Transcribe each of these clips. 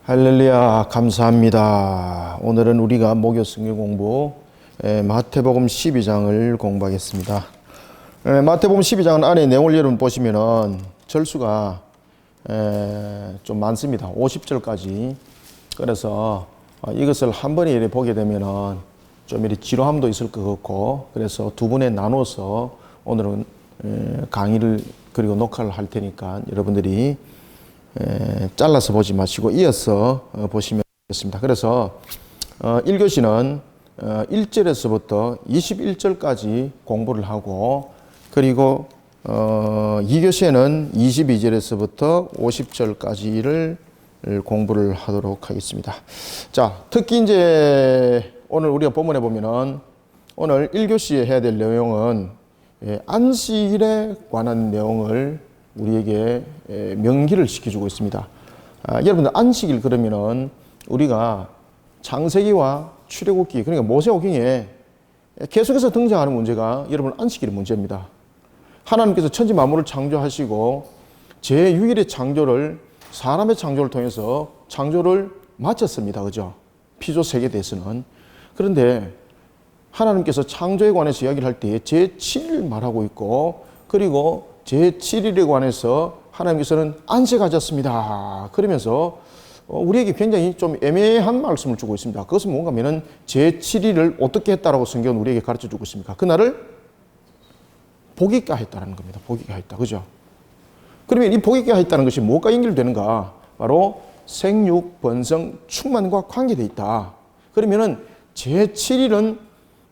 할렐루야, 감사합니다. 오늘은 우리가 목요 성경 공부 마태복음 12장을 공부하겠습니다. 마태복음 12장 안에 내용을 여러분 보시면은 절수가 좀 많습니다. 50절까지. 그래서 이것을 한 번에 이렇게 보게 되면은 좀 이렇게 지루함도 있을 것 같고, 그래서 두 번에 나눠서 오늘은 강의를 그리고 녹화를 할 테니까 여러분들이 잘라서 보지 마시고 이어서 보시면 되겠습니다. 그래서 1교시는 1절에서부터 21절까지 공부를 하고, 그리고 2교시에는 22절에서부터 50절까지를 공부를 하도록 하겠습니다. 자, 특히 이제 오늘 우리가 본문에 보면은 오늘 1교시에 해야 될 내용은 안식일에 관한 내용을 우리에게 명기를 시켜주고 있습니다. 여러분들 안식일 그러면은 우리가 창세기와 출애굽기, 그러니까 모세오경에 계속해서 등장하는 문제가 여러분 안식일의 문제입니다. 하나님께서 천지 만물을 창조하시고 제6일의 창조를, 사람의 창조를 통해서 창조를 마쳤습니다. 그죠? 피조 세계에 대해서는. 그런데 하나님께서 창조에 관해서 이야기를 할 때 제7일 말하고 있고, 그리고 제7일에 관해서 하나님께서는 안식하셨습니다. 그러면서 우리에게 굉장히 좀 애매한 말씀을 주고 있습니다. 그것은 뭔가 하면은 제7일을 어떻게 했다라고 성경은 우리에게 가르쳐 주고 있습니까? 그날을 복이가 했다는 겁니다. 복이가 했다. 그죠? 그러면 이 복이가 했다는 것이 무엇과 연결되는가? 바로 생육, 번성, 충만과 관계되어 있다. 그러면은 제7일은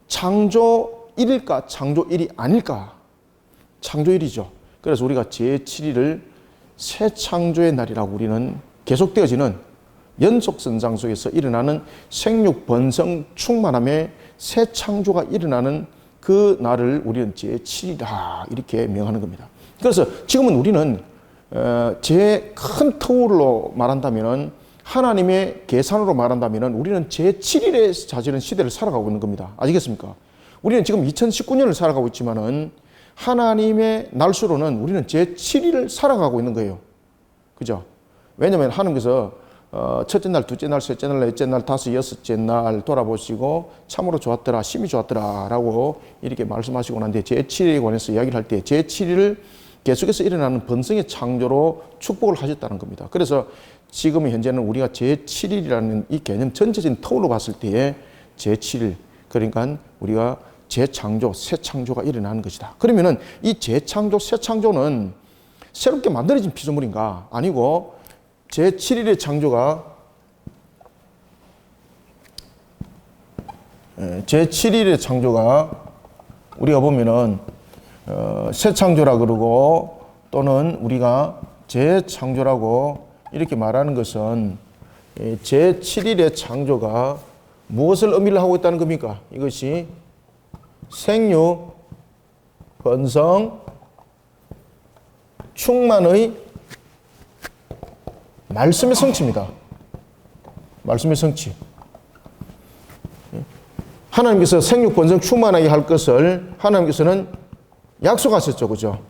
창조일일까? 창조일이 아닐까? 창조일이죠. 그래서 우리가 제7일을 새 창조의 날이라고 우리는 계속되어지는 연속 선상 속에서 일어나는 생육, 번성, 충만함의 새 창조가 일어나는 그 날을 우리는 제7일이다 이렇게 명하는 겁니다. 그래서 지금은 우리는 제 큰 터울로 말한다면, 하나님의 계산으로 말한다면 우리는 제7일에 자지는 시대를 살아가고 있는 겁니다. 아시겠습니까? 우리는 지금 2019년을 살아가고 있지만은 하나님의 날수로는 우리는 제7일을 살아가고 있는 거예요. 그죠? 왜냐하면 하나님께서 첫째 날, 둘째 날, 셋째 날, 넷째 날, 다섯, 여섯째 날 돌아보시고 참으로 좋았더라, 심히 좋았더라 라고 이렇게 말씀하시고 난 뒤에 제7일에 관해서 이야기를 할 때 제7일을 계속해서 일어나는 번성의 창조로 축복을 하셨다는 겁니다. 그래서 지금 현재는 우리가 제7일이라는 이 개념 전체적인 터울로 봤을 때에 제7일, 그러니까 우리가 재창조, 새 창조가 일어나는 것이다. 그러면은 이 재창조, 새 창조는 새롭게 만들어진 피조물인가? 아니고 제7일의 창조가 제7일의 창조가 우리가 보면은 새 창조라 그러고, 또는 우리가 재창조라고 이렇게 말하는 것은 제7일의 창조가 무엇을 의미를 하고 있다는 겁니까? 이것이 생육, 번성, 충만의 말씀의 성취입니다. 말씀의 성취. 하나님께서 생육, 번성, 충만하게 할 것을 하나님께서는 약속하셨죠. 그죠?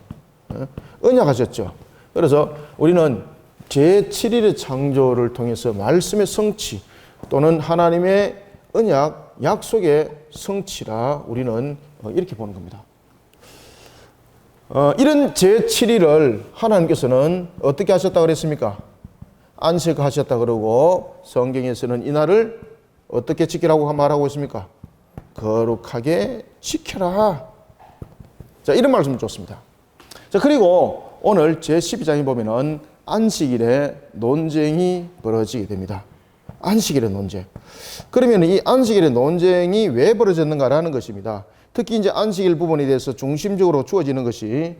언약하셨죠. 그래서 우리는 제7일의 창조를 통해서 말씀의 성취, 또는 하나님의 언약, 약속의 성취라 우리는 이렇게 보는 겁니다. 이런 제7일을 하나님께서는 어떻게 하셨다고 그랬습니까? 안식하셨다 그러고, 성경에서는 이 날을 어떻게 지키라고 말하고 있습니까? 거룩하게 지켜라. 자, 이런 말씀을 줬습니다. 자, 그리고 오늘 제12장에 보면은 안식일에 논쟁이 벌어지게 됩니다. 안식일의 논쟁. 그러면 이 안식일의 논쟁이 왜 벌어졌는가라는 것입니다. 특히 이제 안식일 부분에 대해서 중심적으로 주어지는 것이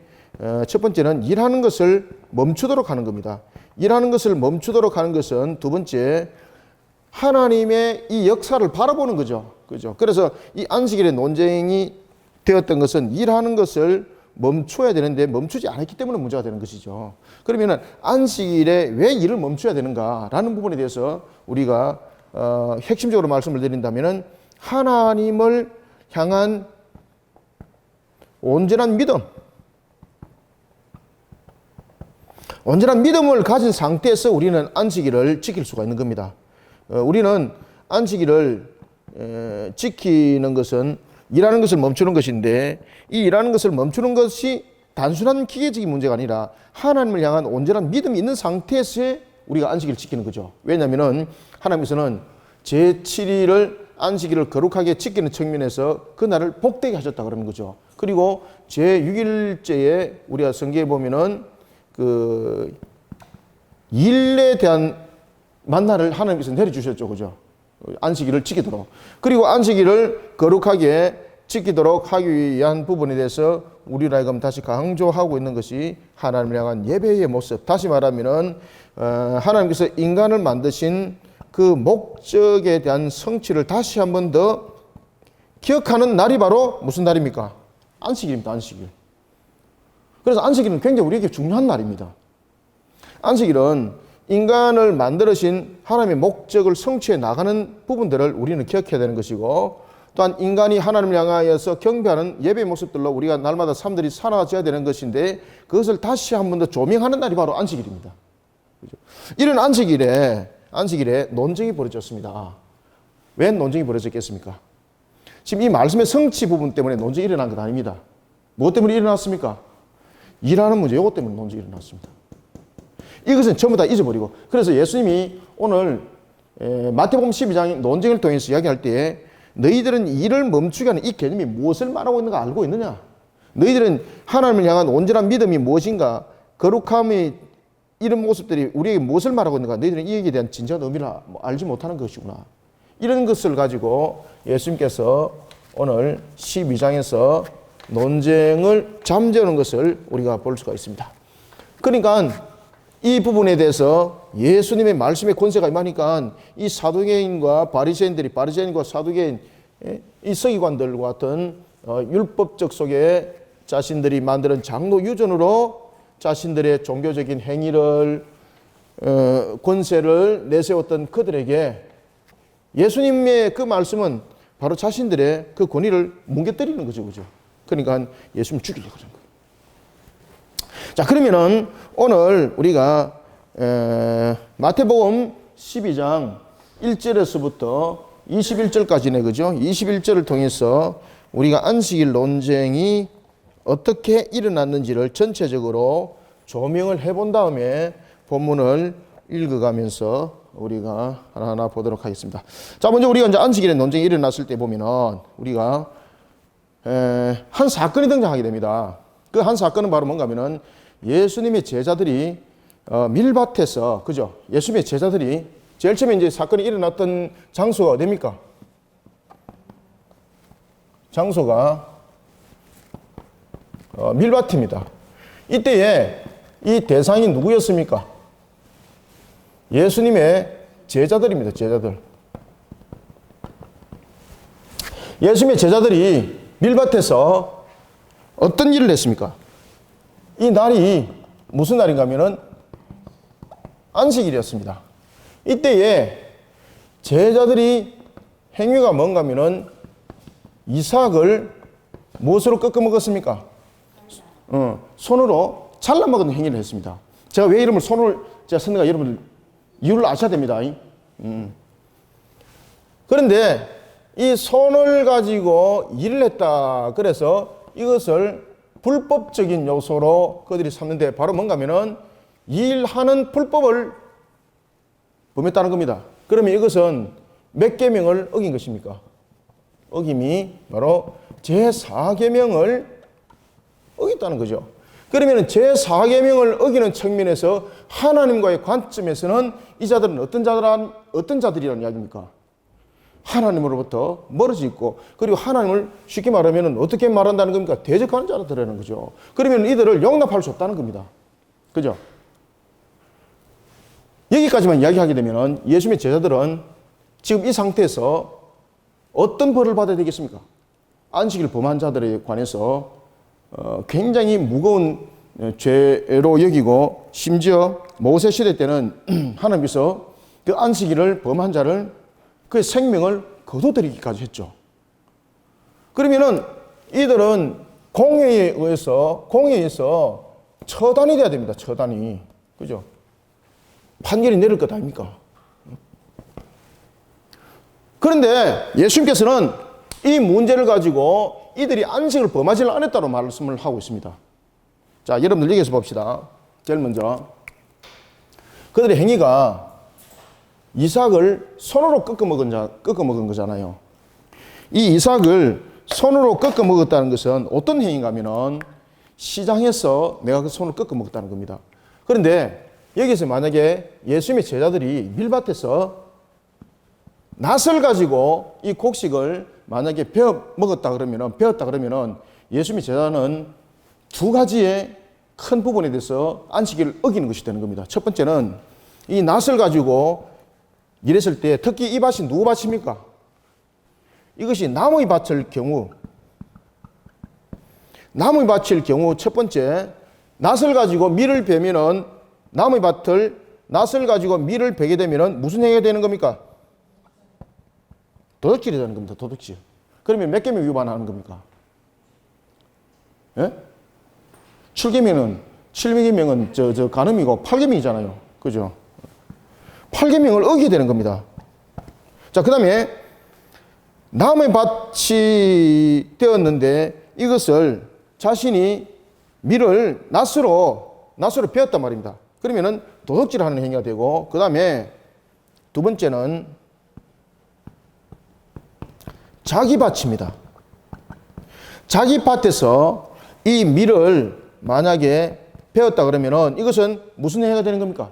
첫 번째는 일하는 것을 멈추도록 하는 겁니다. 일하는 것을 멈추도록 하는 것은 두 번째, 하나님의 이 역사를 바라보는 거죠. 그죠? 그래서 이 안식일의 논쟁이 되었던 것은 일하는 것을 멈춰야 되는데 멈추지 않았기 때문에 문제가 되는 것이죠. 그러면은 안식일에 왜 일을 멈춰야 되는가라는 부분에 대해서 우리가 핵심적으로 말씀을 드린다면은 하나님을 향한 온전한 믿음, 온전한 믿음을 가진 상태에서 우리는 안식일을 지킬 수가 있는 겁니다. 우리는 안식일을 지키는 것은 일하는 것을 멈추는 것인데, 이 일하는 것을 멈추는 것이 단순한 기계적인 문제가 아니라 하나님을 향한 온전한 믿음이 있는 상태에서 우리가 안식일을 지키는 거죠. 왜냐하면 하나님께서는 제7일을 안식일을 거룩하게 지키는 측면에서 그 날을 복되게 하셨다 그러는 거죠. 그리고 제6일째에 우리가 성경에 보면은 그 일에 대한 만나를 하나님께서 내려주셨죠. 그죠? 안식일을 지키도록. 그리고 안식일을 거룩하게 지키도록 하기 위한 부분에 대해서 우리가 지금 다시 강조하고 있는 것이 하나님을 향한 예배의 모습. 다시 말하면은 하나님께서 인간을 만드신 그 목적에 대한 성취를 다시 한 번 더 기억하는 날이 바로 무슨 날입니까? 안식일입니다. 안식일. 그래서 안식일은 굉장히 우리에게 중요한 날입니다. 안식일은 인간을 만들으신 하나님의 목적을 성취해 나가는 부분들을 우리는 기억해야 되는 것이고, 또한 인간이 하나님을 향하여서 경배하는 예배의 모습들로 우리가 날마다 삶들이 살아져야 되는 것인데, 그것을 다시 한 번 더 조명하는 날이 바로 안식일입니다. 그렇죠? 이런 안식일에 논쟁이 벌어졌습니다. 왜 논쟁이 벌어졌겠습니까? 지금 이 말씀의 성취 부분 때문에 논쟁이 일어난 것 아닙니다. 무엇 때문에 일어났습니까? 일하는 문제, 이것 때문에 논쟁이 일어났습니다. 이것은 전부 다 잊어버리고, 그래서 예수님이 오늘 마태복음 12장 논쟁을 통해서 이야기할 때에 너희들은 일을 멈추게 하는 이 개념이 무엇을 말하고 있는가 알고 있느냐? 너희들은 하나님을 향한 온전한 믿음이 무엇인가, 거룩함이 이런 모습들이 우리에게 무엇을 말하고 있는가, 너희들은 이에 대한 진정한 의미를 알지 못하는 것이구나. 이런 것을 가지고 예수님께서 오늘 12장에서 논쟁을 잠재우는 것을 우리가 볼 수가 있습니다. 그러니까 이 부분에 대해서 예수님의 말씀의 권세가 임하니까 이 사두개인과 바리새인과 사두개인, 이 서기관들과 같은 율법적 속에 자신들이 만드는 장로 유전으로 자신들의 종교적인 행위를 권세를 내세웠던 그들에게 예수님의 그 말씀은 바로 자신들의 그 권위를 뭉개뜨리는 거죠. 그죠? 그러니까 예수님 죽이려고 그런 거예요. 자, 그러면은 오늘 우리가 마태복음 12장 1절에서부터 21절까지네, 그죠? 21절을 통해서 우리가 안식일 논쟁이 어떻게 일어났는지를 전체적으로 조명을 해본 다음에 본문을 읽어가면서 우리가 하나하나 보도록 하겠습니다. 자, 먼저 우리가 이제 안식일의 논쟁이 일어났을 때 보면은 우리가 한 사건이 등장하게 됩니다. 그 한 사건은 바로 뭔가 하면은 예수님의 제자들이 밀밭에서, 그죠? 예수님의 제자들이 제일 처음에 이제 사건이 일어났던 장소가 어디입니까? 장소가 밀밭입니다. 이때에 이 대상이 누구였습니까? 예수님의 제자들입니다. 제자들. 예수님의 제자들이 밀밭에서 어떤 일을 했습니까? 이 날이 무슨 날인가 하면은 안식일이었습니다. 이때에 제자들이 행위가 뭔가 하면은 이삭을 무엇으로 꺾어 먹었습니까? 손으로 잘라 먹는 행위를 했습니다. 제가 왜 이름을 손을 제가 썼는가 여러분들 이유를 아셔야 됩니다. 그런데 이 손을 가지고 일을 했다. 그래서 이것을 불법적인 요소로 그들이 삼는데 바로 뭔가 하면은 일하는 불법을 범했다는 겁니다. 그러면 이것은 몇 계명을 어긴 것입니까? 어김이 바로 제4계명을 어겼다는 거죠. 그러면 제4계명을 어기는 측면에서 하나님과의 관점에서는 이 자들은 어떤 자들이라는 이야기입니까? 하나님으로부터 멀어져 있고, 그리고 하나님을 쉽게 말하면 어떻게 말한다는 겁니까? 대적하는 자들이라는 거죠. 그러면 이들을 용납할 수 없다는 겁니다. 그죠? 여기까지만 이야기하게 되면 예수님의 제자들은 지금 이 상태에서 어떤 벌을 받아야 되겠습니까? 안식일 범한 자들에 관해서 굉장히 무거운 죄로 여기고, 심지어 모세 시대 때는 하나님께서 그 안식일을 범한 자를 그의 생명을 거둬들이기까지 했죠. 그러면은 이들은 공회에 의해서 처단이 돼야 됩니다. 처단이. 그죠? 판결이 내릴 것 아닙니까? 그런데 예수님께서는 이 문제를 가지고 이들이 안식을 범하지 않았다고 말씀을 하고 있습니다. 자, 여러분들 여기서 봅시다. 제일 먼저 그들의 행위가 이삭을 손으로 꺾어 먹은 거잖아요. 이 이삭을 손으로 꺾어 먹었다는 것은 어떤 행위인가 하면은 시장에서 내가 그 손을 꺾어 먹었다는 겁니다. 그런데 여기서 만약에 예수님의 제자들이 밀밭에서 낫을 가지고 이 곡식을 만약에 배웠다 그러면은 예수님의 제자는 두 가지의 큰 부분에 대해서 안식일을 어기는 것이 되는 겁니다. 첫 번째는 이 낫을 가지고 일했을 때 특히 이 밭이 누구 밭입니까? 이것이 나무의 밭일 경우 첫 번째 낫을 가지고 밀을 베면은 나무의 밭을 낫을 가지고 밀을 베게 되면은 무슨 행위가 되는 겁니까? 도둑질이 되는 겁니다. 도둑질. 그러면 몇 계명 위반하는 겁니까? 예? 7계명은 저 간음이고 8계명이잖아요. 그죠? 8계명을 어기게 되는 겁니다. 자, 그다음에 나무의 밭이 되었는데 이것을 자신이 밀을 낫으로 베었단 말입니다. 그러면은 도둑질하는 행위가 되고, 그다음에 두 번째는 자기 밭입니다. 자기 밭에서 이 밀을 만약에 베었다 그러면은 이것은 무슨 행위가 되는 겁니까?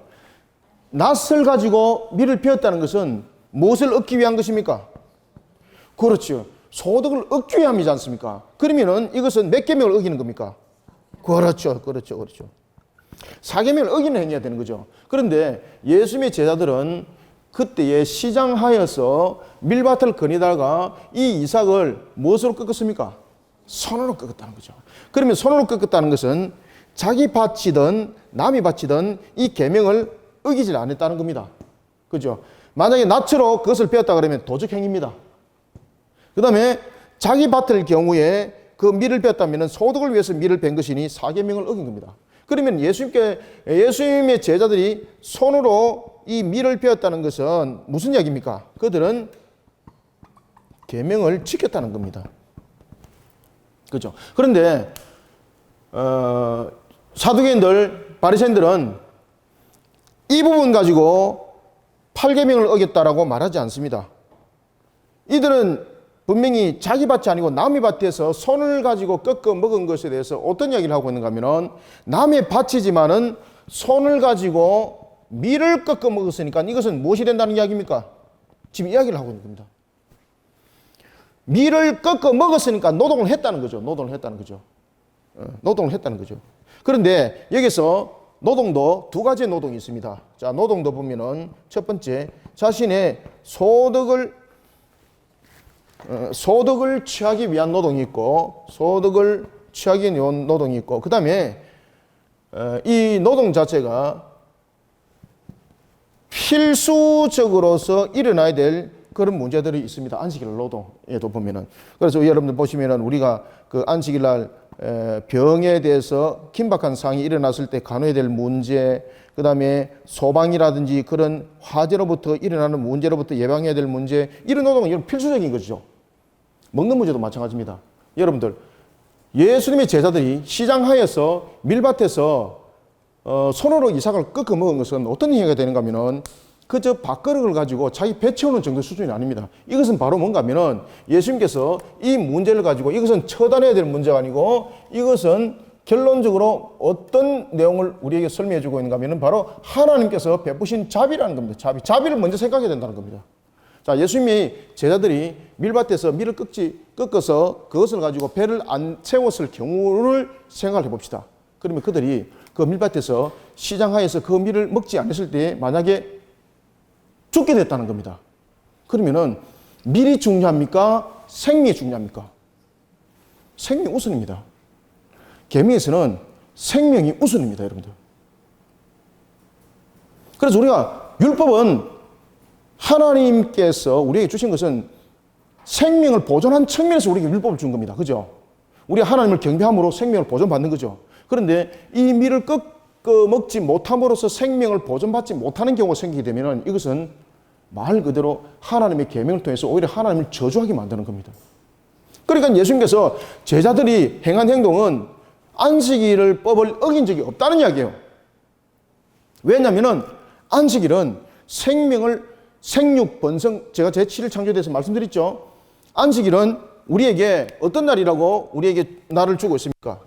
낫을 가지고 밀을 베었다는 것은 무엇을 얻기 위한 것입니까? 그렇죠. 소득을 얻기 위함이지 않습니까? 그러면은 이것은 몇 계명을 어기는 겁니까? 그렇죠. 4계명을 어기는 행위가 되는 거죠. 그런데 예수님의 제자들은 그때에 시장하여서 밀밭을 거니다가 이 이삭을 무엇으로 꺾었습니까? 손으로 꺾었다는 거죠. 그러면 손으로 꺾었다는 것은 자기 밭이든 남이 밭이든 이 계명을 어기질 않았다는 겁니다. 그죠? 만약에 낫으로 그것을 베었다 그러면 도적행위입니다. 그 다음에 자기 밭일 경우에 그 밀을 베었다면 소득을 위해서 밀을 벤 것이니 4계명을 어긴 겁니다. 그러면 예수님의 제자들이 손으로 이 밀을 베었다는 것은 무슨 이야기입니까? 그들은 계명을 지켰다는 겁니다. 그죠? 그런데 사두개인들, 바리새인들은 이 부분 가지고 8계명을 어겼다라고 말하지 않습니다. 이들은 분명히 자기 밭이 아니고 남의 밭에서 손을 가지고 꺾어 먹은 것에 대해서 어떤 이야기를 하고 있는가 하면은 남의 밭이지만은 손을 가지고 밀을 꺾어 먹었으니까 이것은 무엇이 된다는 이야기입니까? 지금 이야기를 하고 있는 겁니다. 밀을 꺾어 먹었으니까 노동을 했다는 거죠. 노동을 했다는 거죠. 그런데 여기서 노동도 두 가지의 노동이 있습니다. 자, 노동도 보면은 첫 번째 자신의 소득을 취하기 위한 노동이 있고, 그 다음에 이 노동 자체가 필수적으로서 일어나야 될 그런 문제들이 있습니다. 안식일 노동에도 보면은. 그래서 여러분들 보시면은 우리가 그 안식일 날 병에 대해서 긴박한 상황이 일어났을 때 간호해야 될 문제, 그 다음에 소방이라든지 그런 화재로부터 일어나는 문제로부터 예방해야 될 문제, 이런 노동은 이런 필수적인 것이죠. 먹는 문제도 마찬가지입니다. 여러분들, 예수님의 제자들이 시장하에서 밀밭에서 손으로 이삭을 꺾어 먹은 것은 어떤 행위가 되는가 하면은 그저 밥그릇을 가지고 자기 배 채우는 정도 수준이 아닙니다. 이것은 바로 뭔가 하면은 예수님께서 이 문제를 가지고 이것은 처단해야 될 문제가 아니고 이것은 결론적으로 어떤 내용을 우리에게 설명해 주고 있는가 하면은 바로 하나님께서 베푸신 자비라는 겁니다. 자비를 먼저 생각해야 된다는 겁니다. 자, 예수님이 제자들이 밀밭에서 밀을 꺾어서 그것을 가지고 배를 안 채웠을 경우를 생각해 봅시다. 그러면 그들이 그 밀밭에서 시장하에서 그 밀을 먹지 않았을 때 만약에 죽게 됐다는 겁니다. 그러면은 밀이 중요합니까? 생명이 중요합니까? 생명이 우선입니다. 계명에서는 생명이 우선입니다, 여러분들. 그래서 우리가 율법은 하나님께서 우리에게 주신 것은 생명을 보존한 측면에서 우리에게 율법을 준 겁니다. 그죠? 우리가 하나님을 경배함으로 생명을 보존받는 거죠. 그런데 이 밀을 먹지 못함으로써 생명을 보존받지 못하는 경우가 생기게 되면 이것은 말 그대로 하나님의 계명을 통해서 오히려 하나님을 저주하게 만드는 겁니다. 그러니까 예수님께서 제자들이 행한 행동은 안식일을 법을 어긴 적이 없다는 이야기예요. 왜냐하면 안식일은 생육 번성, 제가 제7일 창조에 대해서 말씀드렸죠. 안식일은 우리에게 어떤 날이라고 우리에게 날을 주고 있습니까?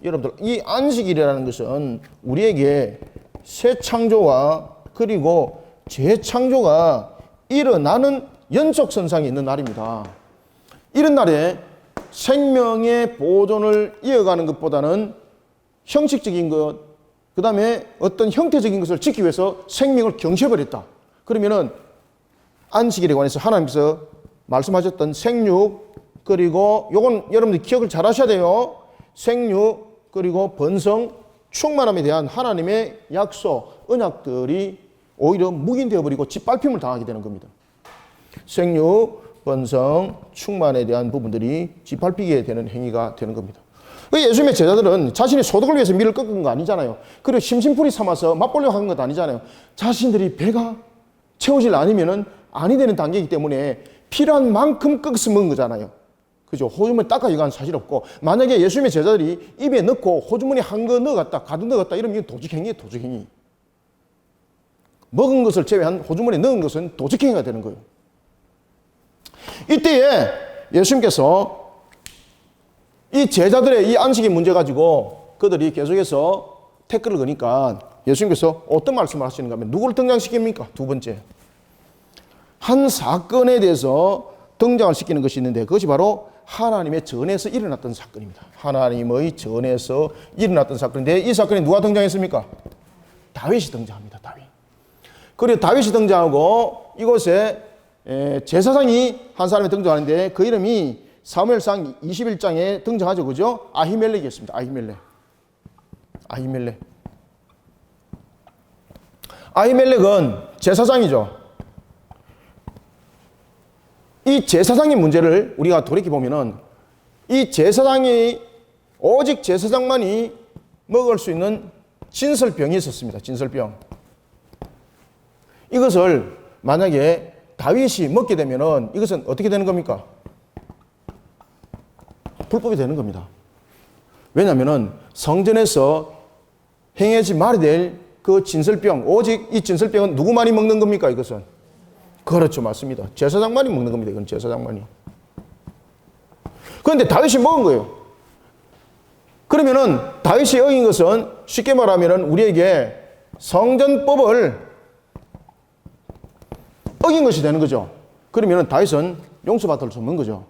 여러분들, 이 안식일이라는 것은 우리에게 새 창조와 그리고 재창조가 일어나는 연속선상에 있는 날입니다. 이런 날에 생명의 보존을 이어가는 것보다는 형식적인 것, 그 다음에 어떤 형태적인 것을 지키기 위해서 생명을 경시해버렸다. 그러면은 안식일에 관해서 하나님께서 말씀하셨던 생육, 그리고 요건 여러분들 기억을 잘 하셔야 돼요. 생육, 그리고 번성, 충만함에 대한 하나님의 약속, 언약들이 오히려 묵인되어 버리고 짓밟힘을 당하게 되는 겁니다. 생육, 번성, 충만에 대한 부분들이 짓밟히게 되는 행위가 되는 겁니다. 예수님의 제자들은 자신의 소득을 위해서 밀을 꺾은 거 아니잖아요. 그리고 심심풀이 삼아서 맛보려고 한 것 아니잖아요. 자신들이 배가 채워질 아니면은 아니 되는 단계이기 때문에 필요한 만큼 꺾어서 먹은 거잖아요. 그죠? 호주머니 닦아주고 한 사실 없고, 만약에 예수님의 제자들이 입에 넣고 호주머니 한 거 넣어갔다, 가득 넣어갔다 이러면 이건 도적행위예요, 도적행위. 먹은 것을 제외한 호주머니에 넣은 것은 도적행위가 되는 거예요. 이때에 예수님께서 이 제자들의 이 안식의 문제 가지고 그들이 계속해서 태클을 거니까 예수님께서 어떤 말씀을 하시는가 하면 누구를 등장시킵니까? 두 번째. 한 사건에 대해서 등장을 시키는 것이 있는데 그것이 바로 하나님의 전에서 일어났던 사건입니다. 하나님의 전에서 일어났던 사건인데 이 사건에 누가 등장했습니까? 다윗이 등장합니다. 다윗. 그리고 다윗이 등장하고 이곳에 제사장이 한 사람이 등장하는데 그 이름이 사무엘상 21장에 등장하죠. 그죠? 아히멜렉이었습니다. 아히멜렉. 아히멜렉은 제사장이죠. 이 제사장의 문제를 우리가 돌이켜보면은 이 제사장이 오직 제사장만이 먹을 수 있는 진설병이 있었습니다. 진설병. 이것을 만약에 다윗이 먹게 되면은 이것은 어떻게 되는 겁니까? 불법이 되는 겁니다. 왜냐하면은 성전에서 행하지 말아야 될 그 진설병, 오직 이 진설병은 누구만이 먹는 겁니까? 이것은. 그렇죠. 맞습니다. 제사장만이 먹는 겁니다. 이건 제사장만이. 그런데 다윗이 먹은 거예요. 그러면은 다윗이 어긴 것은 쉽게 말하면은 우리에게 성전법을 어긴 것이 되는 거죠. 그러면은 다윗은 용서받을 수 없는 거죠.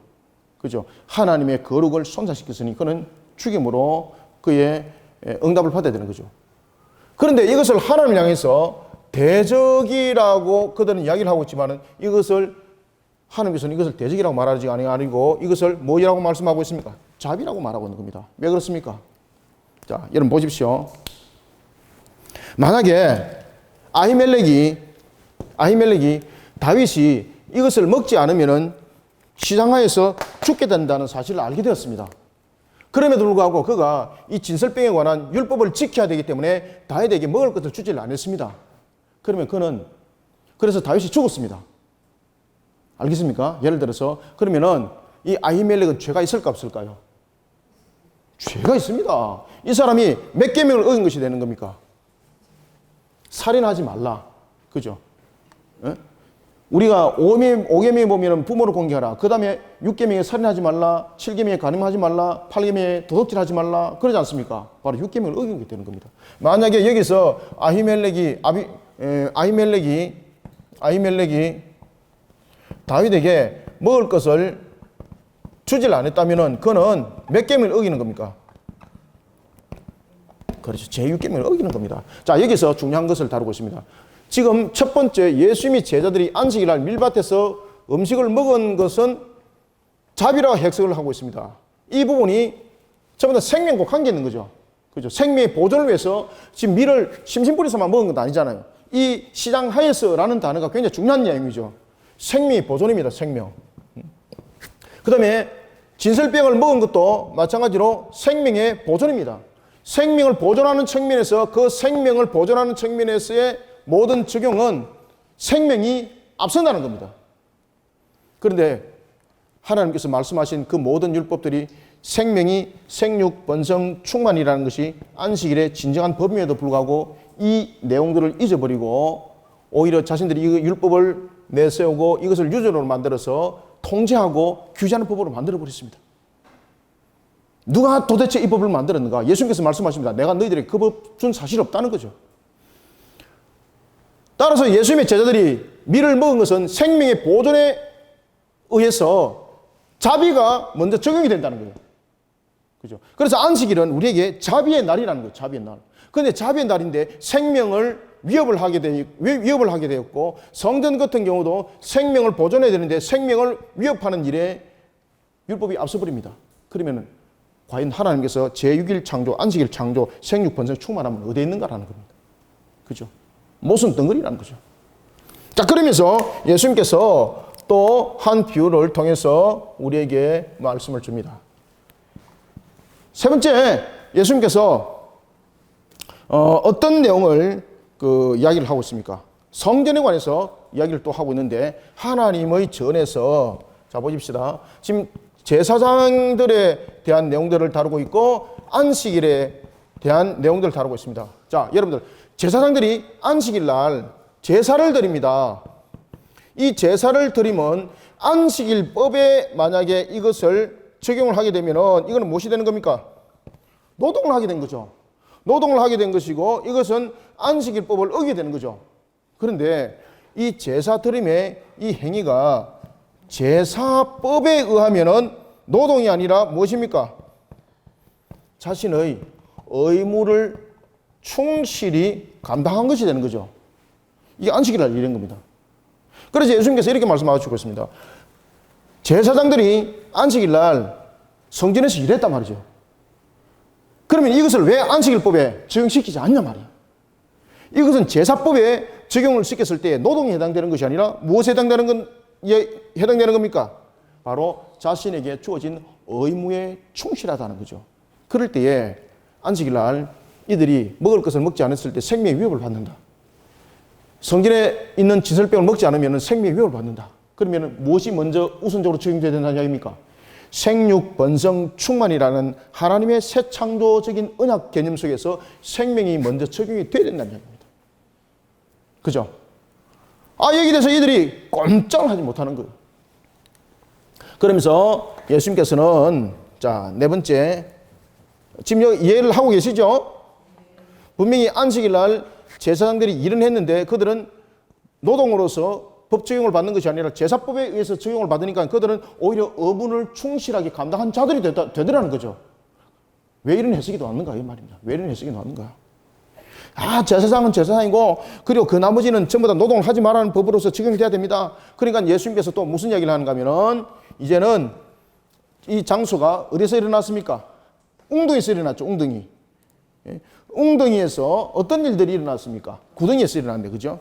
그죠? 하나님의 거룩을 손상시켰으니 그는 죽임으로 그의 응답을 받아야 되는 거죠. 그런데 이것을 하나님을 향해서 대적이라고 그들은 이야기를 하고 있지만은 이것을 하나님께서는 이것을 대적이라고 말하지 아니고 이것을 뭐라고 말씀하고 있습니까? 자비라고 말하고 있는 겁니다. 왜 그렇습니까? 자, 여러분 보십시오. 만약에 아히멜렉이 다윗이 이것을 먹지 않으면은 시장하에서 죽게 된다는 사실을 알게 되었습니다. 그럼에도 불구하고 그가 이 진설병에 관한 율법을 지켜야 되기 때문에 다윗에게 먹을 것을 주지를 않았습니다. 그러면 그는 그래서 다윗이 죽었습니다. 알겠습니까? 예를 들어서 그러면은 이 아히멜렉은 죄가 있을까 없을까요? 죄가 있습니다. 이 사람이 몇 계명을 어긴 것이 되는 겁니까? 살인하지 말라. 그죠? 예? 우리가 5계명에 보면 부모를 공경하라. 그 다음에 6계명에 살인하지 말라. 7계명에 간음하지 말라. 8계명에 도둑질하지 말라. 그러지 않습니까? 바로 6계명을 어긴 게 되는 겁니다. 만약에 여기서 아히멜렉이 다윗에게 먹을 것을 주질 않았다면은 그는 몇 계명을 어기는 겁니까? 그렇죠. 제6계명을 어기는 겁니다. 자, 여기서 중요한 것을 다루고 있습니다. 지금 첫 번째 예수님이 제자들이 안식일날 밀밭에서 음식을 먹은 것은 자비라고 해석을 하고 있습니다. 이 부분이 전부 다 생명과 관계 있는 거죠. 그죠? 생명의 보존을 위해서 지금 밀을 심심풀이서만 먹은 건 아니잖아요. 이 시장 하에서라는 단어가 굉장히 중요한 내용이죠. 생명의 보존입니다. 생명. 그 다음에 진설병을 먹은 것도 마찬가지로 생명의 보존입니다. 생명을 보존하는 측면에서 그 생명을 보존하는 측면에서의 모든 적용은 생명이 앞선다는 겁니다. 그런데 하나님께서 말씀하신 그 모든 율법들이 생명이 생육, 번성, 충만이라는 것이 안식일의 진정한 법임에도 불구하고 이 내용들을 잊어버리고 오히려 자신들이 이 율법을 내세우고 이것을 유전으로 만들어서 통제하고 규제하는 법으로 만들어버렸습니다. 누가 도대체 이 법을 만들었는가? 예수님께서 말씀하십니다. 내가 너희들에게 그 법 준 사실이 없다는 거죠. 따라서 예수님의 제자들이 밀을 먹은 것은 생명의 보존에 의해서 자비가 먼저 적용이 된다는 거예요. 그죠? 그래서 안식일은 우리에게 자비의 날이라는 거예요. 자비의 날. 그런데 자비의 날인데 생명을 위협을 하게 되었고 성전 같은 경우도 생명을 보존해야 되는데 생명을 위협하는 일에 율법이 앞서버립니다. 그러면 과연 하나님께서 제6일 창조, 안식일 창조, 생육, 번성, 충만함은 어디에 있는가라는 겁니다. 그죠? 모순 덩어리라는 거죠. 자, 그러면서 예수님께서 또 한 비유를 통해서 우리에게 말씀을 줍니다. 세 번째, 예수님께서 어떤 내용을 이야기를 하고 있습니까? 성전에 관해서 이야기를 또 하고 있는데 하나님의 전에서 자 보십시다. 지금 제사장들에 대한 내용들을 다루고 있고 안식일에 대한 내용들을 다루고 있습니다. 자, 여러분들 제사장들이 안식일 날 제사를 드립니다. 이 제사를 드리면 안식일법에 만약에 이것을 적용을 하게 되면은 이거는 무엇이 되는 겁니까? 노동을 하게 된 거죠. 노동을 하게 된 것이고 이것은 안식일법을 어기게 되는 거죠. 그런데 이 제사 드림의 이 행위가 제사법에 의하면은 노동이 아니라 무엇입니까? 자신의 의무를 충실히 감당한 것이 되는 거죠. 이게 안식일날 이런 겁니다. 그래서 예수님께서 이렇게 말씀하시고 있습니다. 제사장들이 안식일날 성전에서 일했단 말이죠. 그러면 이것을 왜 안식일법에 적용시키지 않냐 말이에요. 이것은 제사법에 적용을 시켰을 때 노동에 해당되는 것이 아니라 무엇에 해당되는 겁니까? 바로 자신에게 주어진 의무에 충실하다는 거죠. 그럴 때에 안식일날 이들이 먹을 것을 먹지 않았을 때 생명의 위협을 받는다. 성전에 있는 진설병을 먹지 않으면 생명의 위협을 받는다. 그러면 무엇이 먼저 우선적으로 적용돼야 된다는 이야기입니까? 생육, 번성, 충만이라는 하나님의 새 창조적인 언약 개념 속에서 생명이 먼저 적용이 돼야 된다는 이야기입니다. 그죠? 여기에 대해서 이들이 꼼짝을 하지 못하는 거예요. 그러면서 예수님께서는 자, 네 번째, 지금 여기 이해를 하고 계시죠? 분명히 안식일 날 제사장들이 일은 했는데 그들은 노동으로서 법 적용을 받는 것이 아니라 제사법에 의해서 적용을 받으니까 그들은 오히려 의무를 충실하게 감당한 자들이 되더라는 거죠. 왜 이런 해석이 나왔는가 이 말입니다. 왜 이런 해석이 나왔는가? 제사장은 제사장이고 그리고 그 나머지는 전부 다 노동을 하지 말라는 법으로서 적용이 돼야 됩니다. 그러니까 예수님께서 또 무슨 이야기를 하는가 하면은 이제는 이 장소가 어디서 일어났습니까? 웅덩이에서 일어났죠. 웅덩이. 웅덩이에서 어떤 일들이 일어났습니까? 구덩이에서 일어났는데 그죠?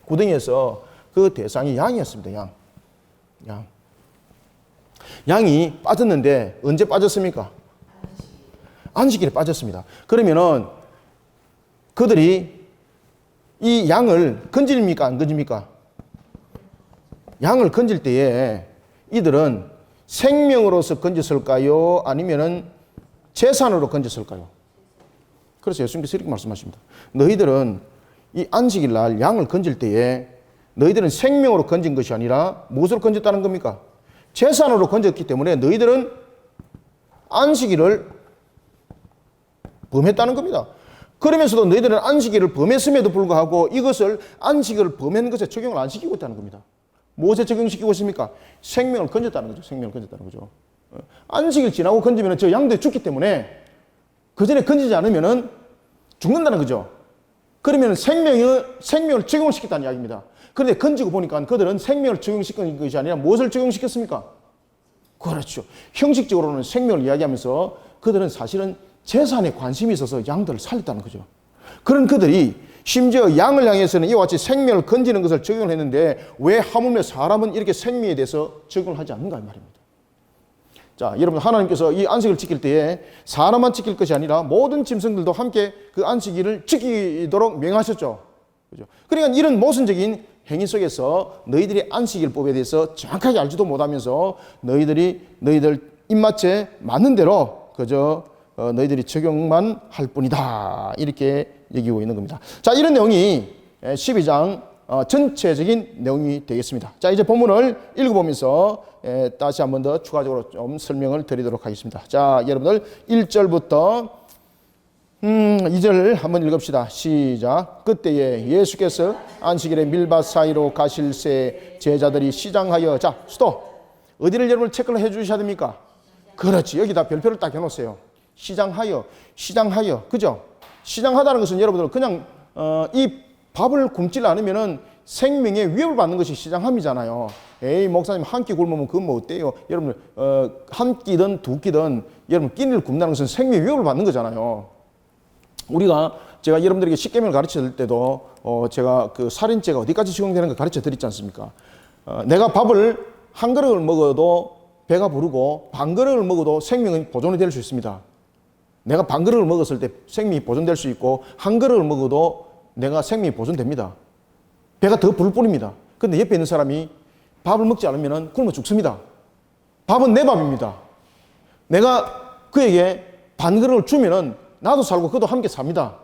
구덩이에서 그 대상이 양이었습니다. 양이 빠졌는데 언제 빠졌습니까? 안식일에 빠졌습니다. 그러면은 그들이 이 양을 건집니까? 안 건집니까? 양을 건질 때에 이들은 생명으로서 건졌을까요? 아니면은 재산으로 건졌을까요? 그래서 예수님께서 이렇게 말씀하십니다. 너희들은 이 안식일 날 양을 건질 때에 너희들은 생명으로 건진 것이 아니라 무엇으로 건졌다는 겁니까? 재산으로 건졌기 때문에 너희들은 안식일을 범했다는 겁니다. 그러면서도 너희들은 안식일을 범했음에도 불구하고 이것을 안식일을 범한 것에 적용을 안 시키고 있다는 겁니다. 무엇에 적용시키고 있습니까? 생명을 건졌다는 거죠. 생명을 건졌다는 거죠. 안식일 지나고 건지면 저 양들이 죽기 때문에 그 전에 건지지 않으면 죽는다는 거죠. 그러면 생명을 적용을 시켰다는 이야기입니다. 그런데 건지고 보니까 그들은 생명을 적용시킨 것이 아니라 무엇을 적용시켰습니까? 그렇죠. 형식적으로는 생명을 이야기하면서 그들은 사실은 재산에 관심이 있어서 양들을 살렸다는 거죠. 그런 그들이 심지어 양을 향해서는 이와 같이 생명을 건지는 것을 적용을 했는데 왜 하물며 사람은 이렇게 생명에 대해서 적용을 하지 않는가 이 말입니다. 자, 여러분, 하나님께서 이 안식을 지킬 때에 사람만 지킬 것이 아니라 모든 짐승들도 함께 그 안식일을 지키도록 명하셨죠. 그죠? 그러니까 이런 모순적인 행위 속에서 너희들이 안식일법에 대해서 정확하게 알지도 못하면서 너희들 입맛에 맞는 대로 그저 너희들이 적용만 할 뿐이다. 이렇게 얘기하고 있는 겁니다. 자, 이런 내용이 12장 전체적인 내용이 되겠습니다. 자, 이제 본문을 읽어보면서 다시 한 번 더 추가적으로 좀 설명을 드리도록 하겠습니다. 자, 여러분들 1절부터 2절 한번 읽읍시다. 시작. 그때에 예수께서 안식일에 밀밭 사이로 가실새 제자들이 시장하여, 자, 스톱. 어디를 여러분 체크를 해 주셔야 됩니까? 그렇지. 여기다 별표를 딱 해놓으세요. 시장하여. 그죠? 시장하다는 것은 여러분들 그냥 이 밥을 굶질 않으면은 생명에 위협을 받는 것이 시장함이잖아요. 에이, 목사님 한 끼 굶으면 그건 뭐 어때요? 여러분들 한 끼든 두 끼든 여러분 끼니를 굶는다는 것은 생명에 위협을 받는 거잖아요. 제가 여러분들에게 십계명을 가르칠 때도 제가 그 살인죄가 어디까지 적용되는 거 가르쳐 드렸지 않습니까? 내가 밥을 한 그릇을 먹어도 배가 부르고 반 그릇을 먹어도 생명은 보존이 될 수 있습니다. 내가 반 그릇을 먹었을 때 생명이 보존될 수 있고 한 그릇을 먹어도 내가 생명이 보존됩니다. 배가 더 부를 뿐입니다. 그런데 옆에 있는 사람이 밥을 먹지 않으면 굶어 죽습니다. 밥은 내 밥입니다. 내가 그에게 반 그릇을 주면은 나도 살고 그도 함께 삽니다.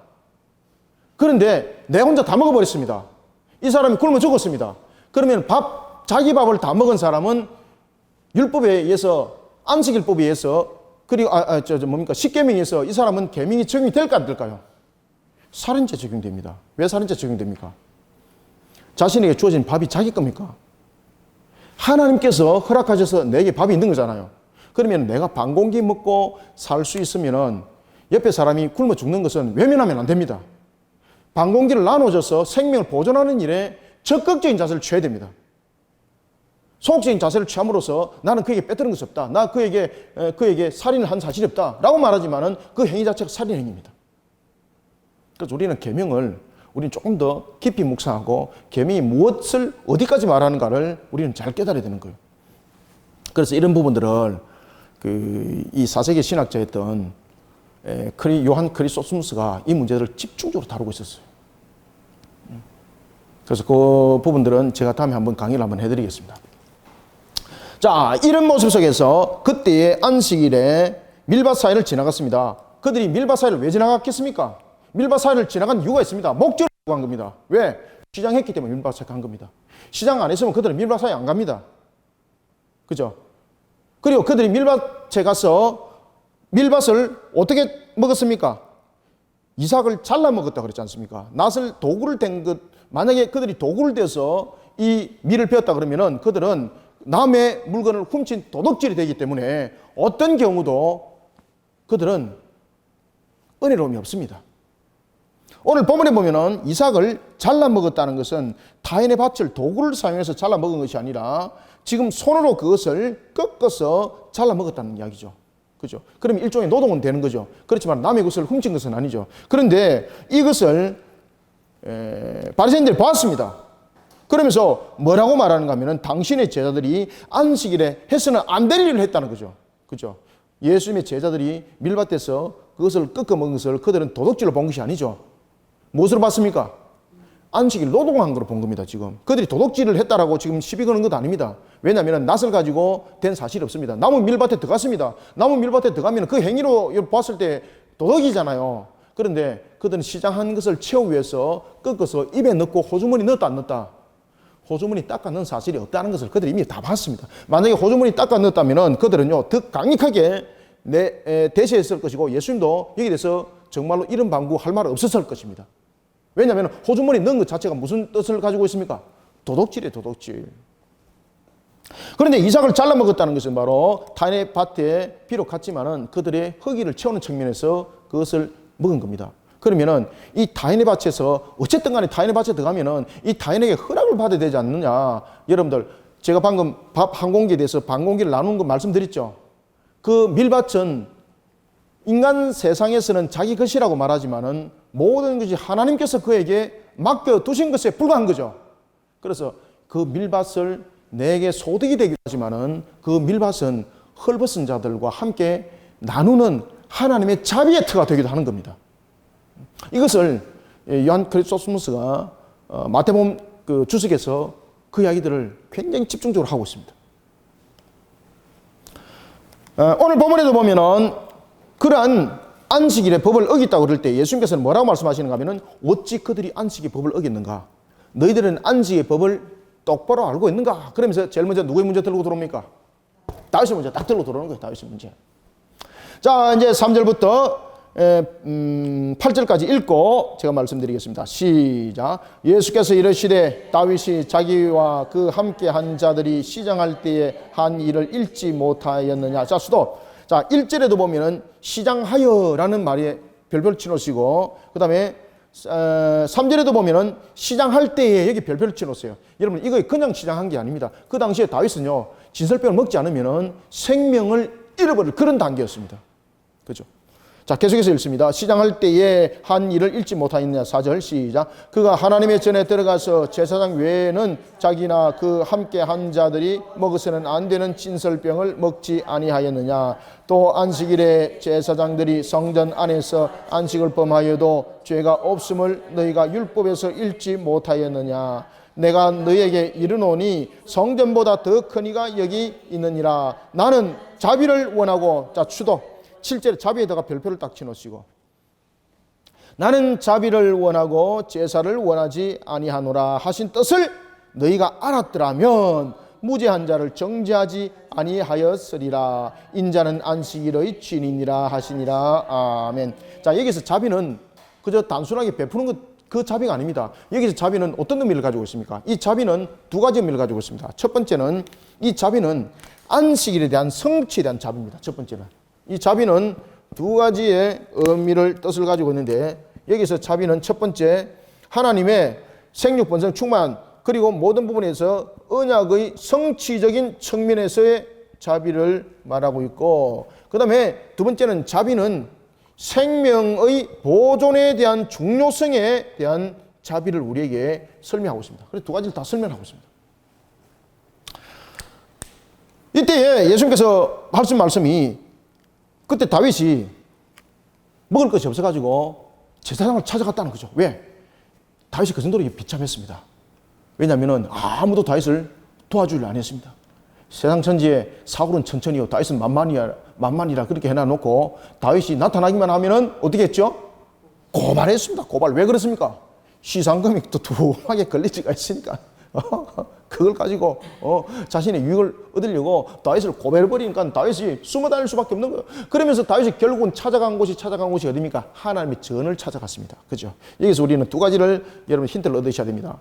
그런데 내가 혼자 다 먹어버렸습니다. 이 사람이 굶어 죽었습니다. 그러면 자기 밥을 다 먹은 사람은 율법에 의해서, 안식일법에 의해서, 그리고 십계명에 의해서 이 사람은 계명이 적용이 될까 안 될까요? 살인죄 적용됩니다. 왜 살인죄 적용됩니까? 자신에게 주어진 밥이 자기 겁니까? 하나님께서 허락하셔서 내게 밥이 있는 거잖아요. 그러면 내가 반 공기 먹고 살 수 있으면은 옆에 사람이 굶어 죽는 것은 외면하면 안 됩니다. 반 공기를 나눠줘서 생명을 보존하는 일에 적극적인 자세를 취해야 됩니다. 소극적인 자세를 취함으로써 나는 그에게 빼뜨린 것이 없다. 나 그에게 살인을 한 사실이 없다. 라고 말하지만은 그 행위 자체가 살인 행위입니다. 그래서 우리는 계명을 조금 더 깊이 묵상하고 계명이 무엇을 어디까지 말하는가를 우리는 잘 깨달아야 되는 거예요. 그래서 이런 부분들을 이 4세기 신학자였던 요한 크리소스무스가 이 문제들을 집중적으로 다루고 있었어요. 그래서 그 부분들은 제가 다음에 한번 강의를 한번 해드리겠습니다. 자, 이런 모습 속에서 그때의 안식일에 밀밭 사이를 지나갔습니다. 그들이 밀밭 사이를 왜 지나갔겠습니까? 밀밭 사이를 지나간 이유가 있습니다. 목적을 간 겁니다. 왜? 시장했기 때문에 밀밭 사이 간 겁니다. 시장 안 했으면 그들은 밀밭 사이 안 갑니다. 그죠? 그리고 그들이 밀밭에 가서 밀밭을 어떻게 먹었습니까? 이삭을 잘라 먹었다 그랬지 않습니까? 낫을 도구를 댄 것, 만약에 그들이 도구를 대서 이 밀을 베었다 그러면은 그들은 남의 물건을 훔친 도둑질이 되기 때문에 어떤 경우도 그들은 은혜로움이 없습니다. 오늘 본문에 보면은 이삭을 잘라 먹었다는 것은 타인의 밭을 도구를 사용해서 잘라 먹은 것이 아니라 지금 손으로 그것을 꺾어서 잘라 먹었다는 이야기죠. 그죠? 그러면 일종의 노동은 되는 거죠. 그렇지만 남의 것을 훔친 것은 아니죠. 그런데 이것을 바리새인들이 보았습니다. 그러면서 뭐라고 말하는가 하면은 당신의 제자들이 안식일에 해서는 안 될 일을 했다는 거죠. 그죠? 예수님의 제자들이 밀밭에서 그것을 꺾어 먹은 것을 그들은 도둑질로 본 것이 아니죠. 무엇으로 봤습니까? 안식일 노동한 걸로 본 겁니다, 지금. 그들이 도둑질을 했다라고 지금 시비 거는 것도 아닙니다. 왜냐하면 낫을 가지고 된 사실이 없습니다. 나무 밀밭에 들어갔습니다. 나무 밀밭에 들어가면 그 행위로 봤을 때 도둑이잖아요. 그런데 그들은 시장한 것을 채우기 위해서 꺾어서 입에 넣고 호주머니 넣었다 안 넣었다? 호주머니 닦아 넣은 사실이 없다는 것을 그들이 이미 다 봤습니다. 만약에 호주머니 닦아 넣었다면 그들은요, 더 강력하게 대시했을 것이고 예수님도 여기에 대해서 정말로 이런 방구할 말 없었을 것입니다. 왜냐하면 호주머니 넣은 것 자체가 무슨 뜻을 가지고 있습니까? 도둑질이에요, 도둑질. 그런데 이삭을 잘라 먹었다는 것은 바로 타인의 밭에 비록 갔지만은 그들의 허기를 채우는 측면에서 그것을 먹은 겁니다. 그러면은 이 타인의 밭에서 어쨌든 간에 타인의 밭에 들어가면은 이 타인에게 허락을 받아야 되지 않느냐. 여러분들, 제가 방금 밥 한 공기에 대해서 반 공기를 나누는 거 말씀드렸죠. 그 밀밭은 인간 세상에서는 자기 것이라고 말하지만은 모든 것이 하나님께서 그에게 맡겨두신 것에 불과한 거죠. 그래서 그 밀밭을 내게 소득이 되기도 하지만은 그 밀밭은 헐벗은 자들과 함께 나누는 하나님의 자비의 터가 되기도 하는 겁니다. 이것을 요한 크리소스토무스가 마태복음 그 주석에서 그 이야기들을 굉장히 집중적으로 하고 있습니다. 오늘 본문에도 보면은 그러한 안식일의 법을 어겼다고 그럴 때 예수님께서는 뭐라고 말씀하시는가 하면은 어찌 그들이 안식의 법을 어겼는가? 너희들은 안식의 법을 똑바로 알고 있는가? 그러면서 제일 먼저 누구의 문제 들고 들어옵니까? 다윗의 문제 딱 들고 들어오는 거예요. 다윗의 문제. 자, 이제 3절부터 8절까지 읽고 제가 말씀드리겠습니다. 시작. 예수께서 이르시되 다윗이 자기와 그 함께 한 자들이 시장할 때에 한 일을 잊지 못하였느냐. 자, 수도. 자, 1절에도 보면은 시장하여라는 말에 별표를 치놓으시고, 그 다음에 3절에도 보면은 시장할 때에 여기 별표를 치놓으세요. 여러분, 이거 그냥 시장한 게 아닙니다. 그 당시에 다윗은요, 진설병을 먹지 않으면은 생명을 잃어버릴 그런 단계였습니다. 그죠? 자, 계속해서 읽습니다. 시장할 때에 한 일을 잊지 못하였느냐. 4절 시작. 그가 하나님의 전에 들어가서 제사장 외에는 자기나 그 함께 한 자들이 먹어서는 안 되는 진설병을 먹지 아니하였느냐. 또 안식일에 제사장들이 성전 안에서 안식을 범하여도 죄가 없음을 너희가 율법에서 읽지 못하였느냐. 내가 너희에게 이르노니 성전보다 더 큰 이가 여기 있느니라. 나는 자비를 원하고, 자, 추도 7절에 자비에다가 별표를 딱 치놓으시고, 나는 자비를 원하고 제사를 원하지 아니하노라 하신 뜻을 너희가 알았더라면 무죄한 자를 정죄하지 아니하였으리라. 인자는 안식일의 주인이니라 하시니라. 아멘. 자, 여기서 자비는 그저 단순하게 베푸는 그 자비가 아닙니다. 여기서 자비는 어떤 의미를 가지고 있습니까? 이 자비는 두 가지 의미를 가지고 있습니다. 첫 번째는 이 자비는 안식일에 대한 성취에 대한 자비입니다. 첫 번째는 이 자비는 두 가지의 의미를 뜻을 가지고 있는데, 여기서 자비는 첫 번째 하나님의 생육 본성 충만, 그리고 모든 부분에서 언약의 성취적인 측면에서의 자비를 말하고 있고, 그 다음에 두 번째는 자비는 생명의 보존에 대한 중요성에 대한 자비를 우리에게 설명하고 있습니다. 그래서 두 가지를 다 설명하고 있습니다. 이때에 예수님께서 하신 말씀이, 그때 다윗이 먹을 것이 없어가지고 제사장을 찾아갔다는 거죠. 왜? 다윗이 그 정도로 비참했습니다. 왜냐하면 아무도 다윗을 도와주려 안 했습니다. 세상 천지에 사울은 천천히요, 다윗은 만만이라 그렇게 해놔놓고 다윗이 나타나기만 하면은 어떻게 했죠? 고발했습니다. 고발. 왜 그렇습니까? 시상금이 또 두툼하게 걸릴 수가 있으니까 그걸 가지고 자신의 유익을 얻으려고 다윗을 고발해버리니까 다윗이 숨어다닐 수밖에 없는 거예요. 그러면서 다윗이 결국은 찾아간 곳이 어디입니까? 하나님의 전을 찾아갔습니다. 그죠? 여기서 우리는 두 가지를 여러분 힌트를 얻으셔야 됩니다.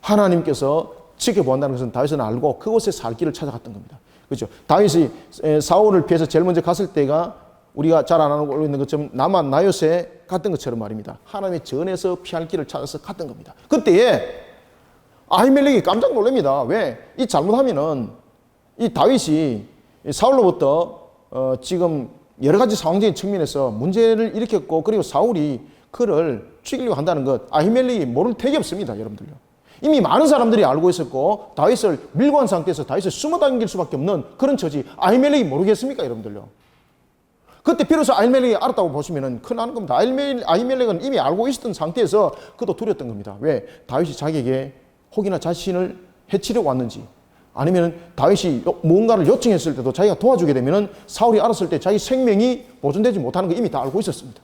하나님께서 지켜본다는 것은 다윗은 알고 그곳에 살 길을 찾아갔던 겁니다. 그죠? 다윗이 사울을 피해서 제일 먼저 갔을 때가 우리가 잘 안 알고 있는 것처럼 남한 나요세 갔던 것처럼 말입니다. 하나님의 전에서 피할 길을 찾아서 갔던 겁니다. 그때에 아히멜렉이 깜짝 놀랍니다. 왜? 이 잘못하면은 이 다윗이 사울로부터 지금 여러 가지 상황적인 측면에서 문제를 일으켰고, 그리고 사울이 그를 죽이려고 한다는 것, 아히멜렉이 모를 택이 없습니다. 여러분들요. 이미 많은 사람들이 알고 있었고 다윗을 밀고 한 상태에서 다윗을 숨어 다닐 수밖에 없는 그런 처지, 아히멜렉이 모르겠습니까? 여러분들요. 그때 비로소 아히멜렉이 알았다고 보시면 큰일 나는 겁니다. 아히멜렉은 이미 알고 있었던 상태에서 그도 두렸던 겁니다. 왜? 다윗이 자기에게 혹이나 자신을 해치려고 왔는지, 아니면 다윗이 뭔가를 요청했을 때도 자기가 도와주게 되면 사울이 알았을 때 자기 생명이 보존되지 못하는 거 이미 다 알고 있었습니다.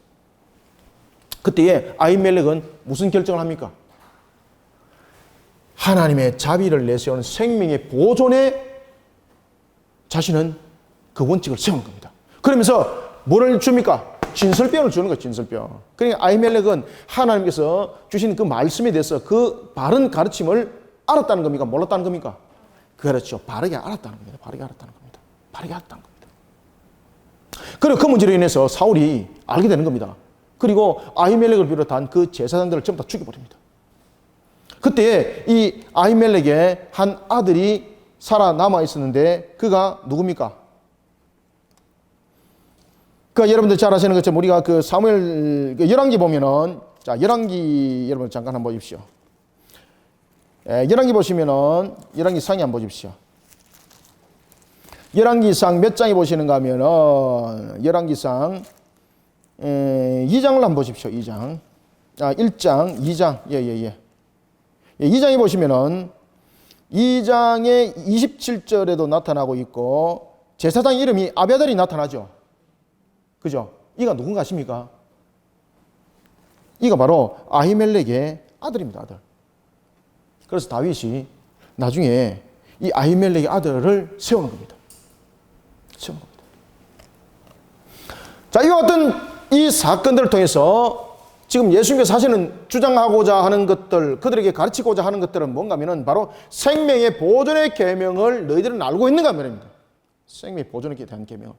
그때에 아히멜렉은 무슨 결정을 합니까? 하나님의 자비를 내세우는 생명의 보존에 자신은 그 원칙을 세운 겁니다. 그러면서 뭐를 줍니까? 진설병을 주는 거예요. 진설병. 그러니까 아히멜렉은 하나님께서 주신 그 말씀에 대해서 그 바른 가르침을 알았다는 겁니까? 몰랐다는 겁니까? 그렇죠. 바르게 알았다는 겁니다. 바르게 알았다는 겁니다. 바르게 알았다는 겁니다. 그리고 그 문제로 인해서 사울이 알게 되는 겁니다. 그리고 아히멜렉을 비롯한 그 제사장들을 전부 다 죽여버립니다. 그때 이 아히멜렉의 한 아들이 살아남아 있었는데 그가 누굽니까? 그 여러분들 잘 아시는 것처럼 우리가 그 사무엘 열왕기 보면은, 자, 열왕기 여러분 잠깐 한번 보십시오. 열왕기 보시면은 열왕기 상위 한번 보십시오. 열왕기상 몇 장에 보시는가 하면은 열왕기상 2장을 한번 보십시오. 2장. 1장, 2장. 예, 2장에 보시면은 2장의 27절에도 나타나고 있고 제사장 이름이 아비아달이 나타나죠. 그죠? 이가 누군가 아십니까? 이가 바로 아히멜렉의 아들입니다. 아들. 그래서 다윗이 나중에 이 아히멜렉의 아들을 세우는 겁니다. 세우는 겁니다. 자, 이와 같은 이 사건들을 통해서 지금 예수님께서 사실은 주장하고자 하는 것들, 그들에게 가르치고자 하는 것들은 뭔가 하면은 바로 생명의 보존의 계명을 너희들은 알고 있는가 말입니다. 생명의 보존에 대한 계명.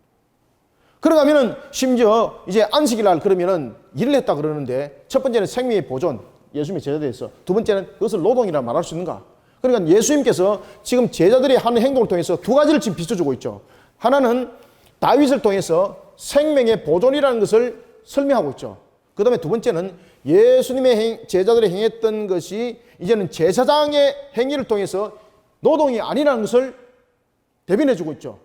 그러가 하면은 심지어 이제 안식일 날 그러면은 일을 했다 그러는데 첫 번째는 생명의 보존, 예수님의 제자들에서, 두 번째는 그것을 노동이라 말할 수 있는가? 그러니까 예수님께서 지금 제자들이 하는 행동을 통해서 두 가지를 지금 비춰주고 있죠. 하나는 다윗을 통해서 생명의 보존이라는 것을 설명하고 있죠. 그 다음에 두 번째는 예수님의 제자들이 행했던 것이 이제는 제사장의 행위를 통해서 노동이 아니라는 것을 대변해주고 있죠.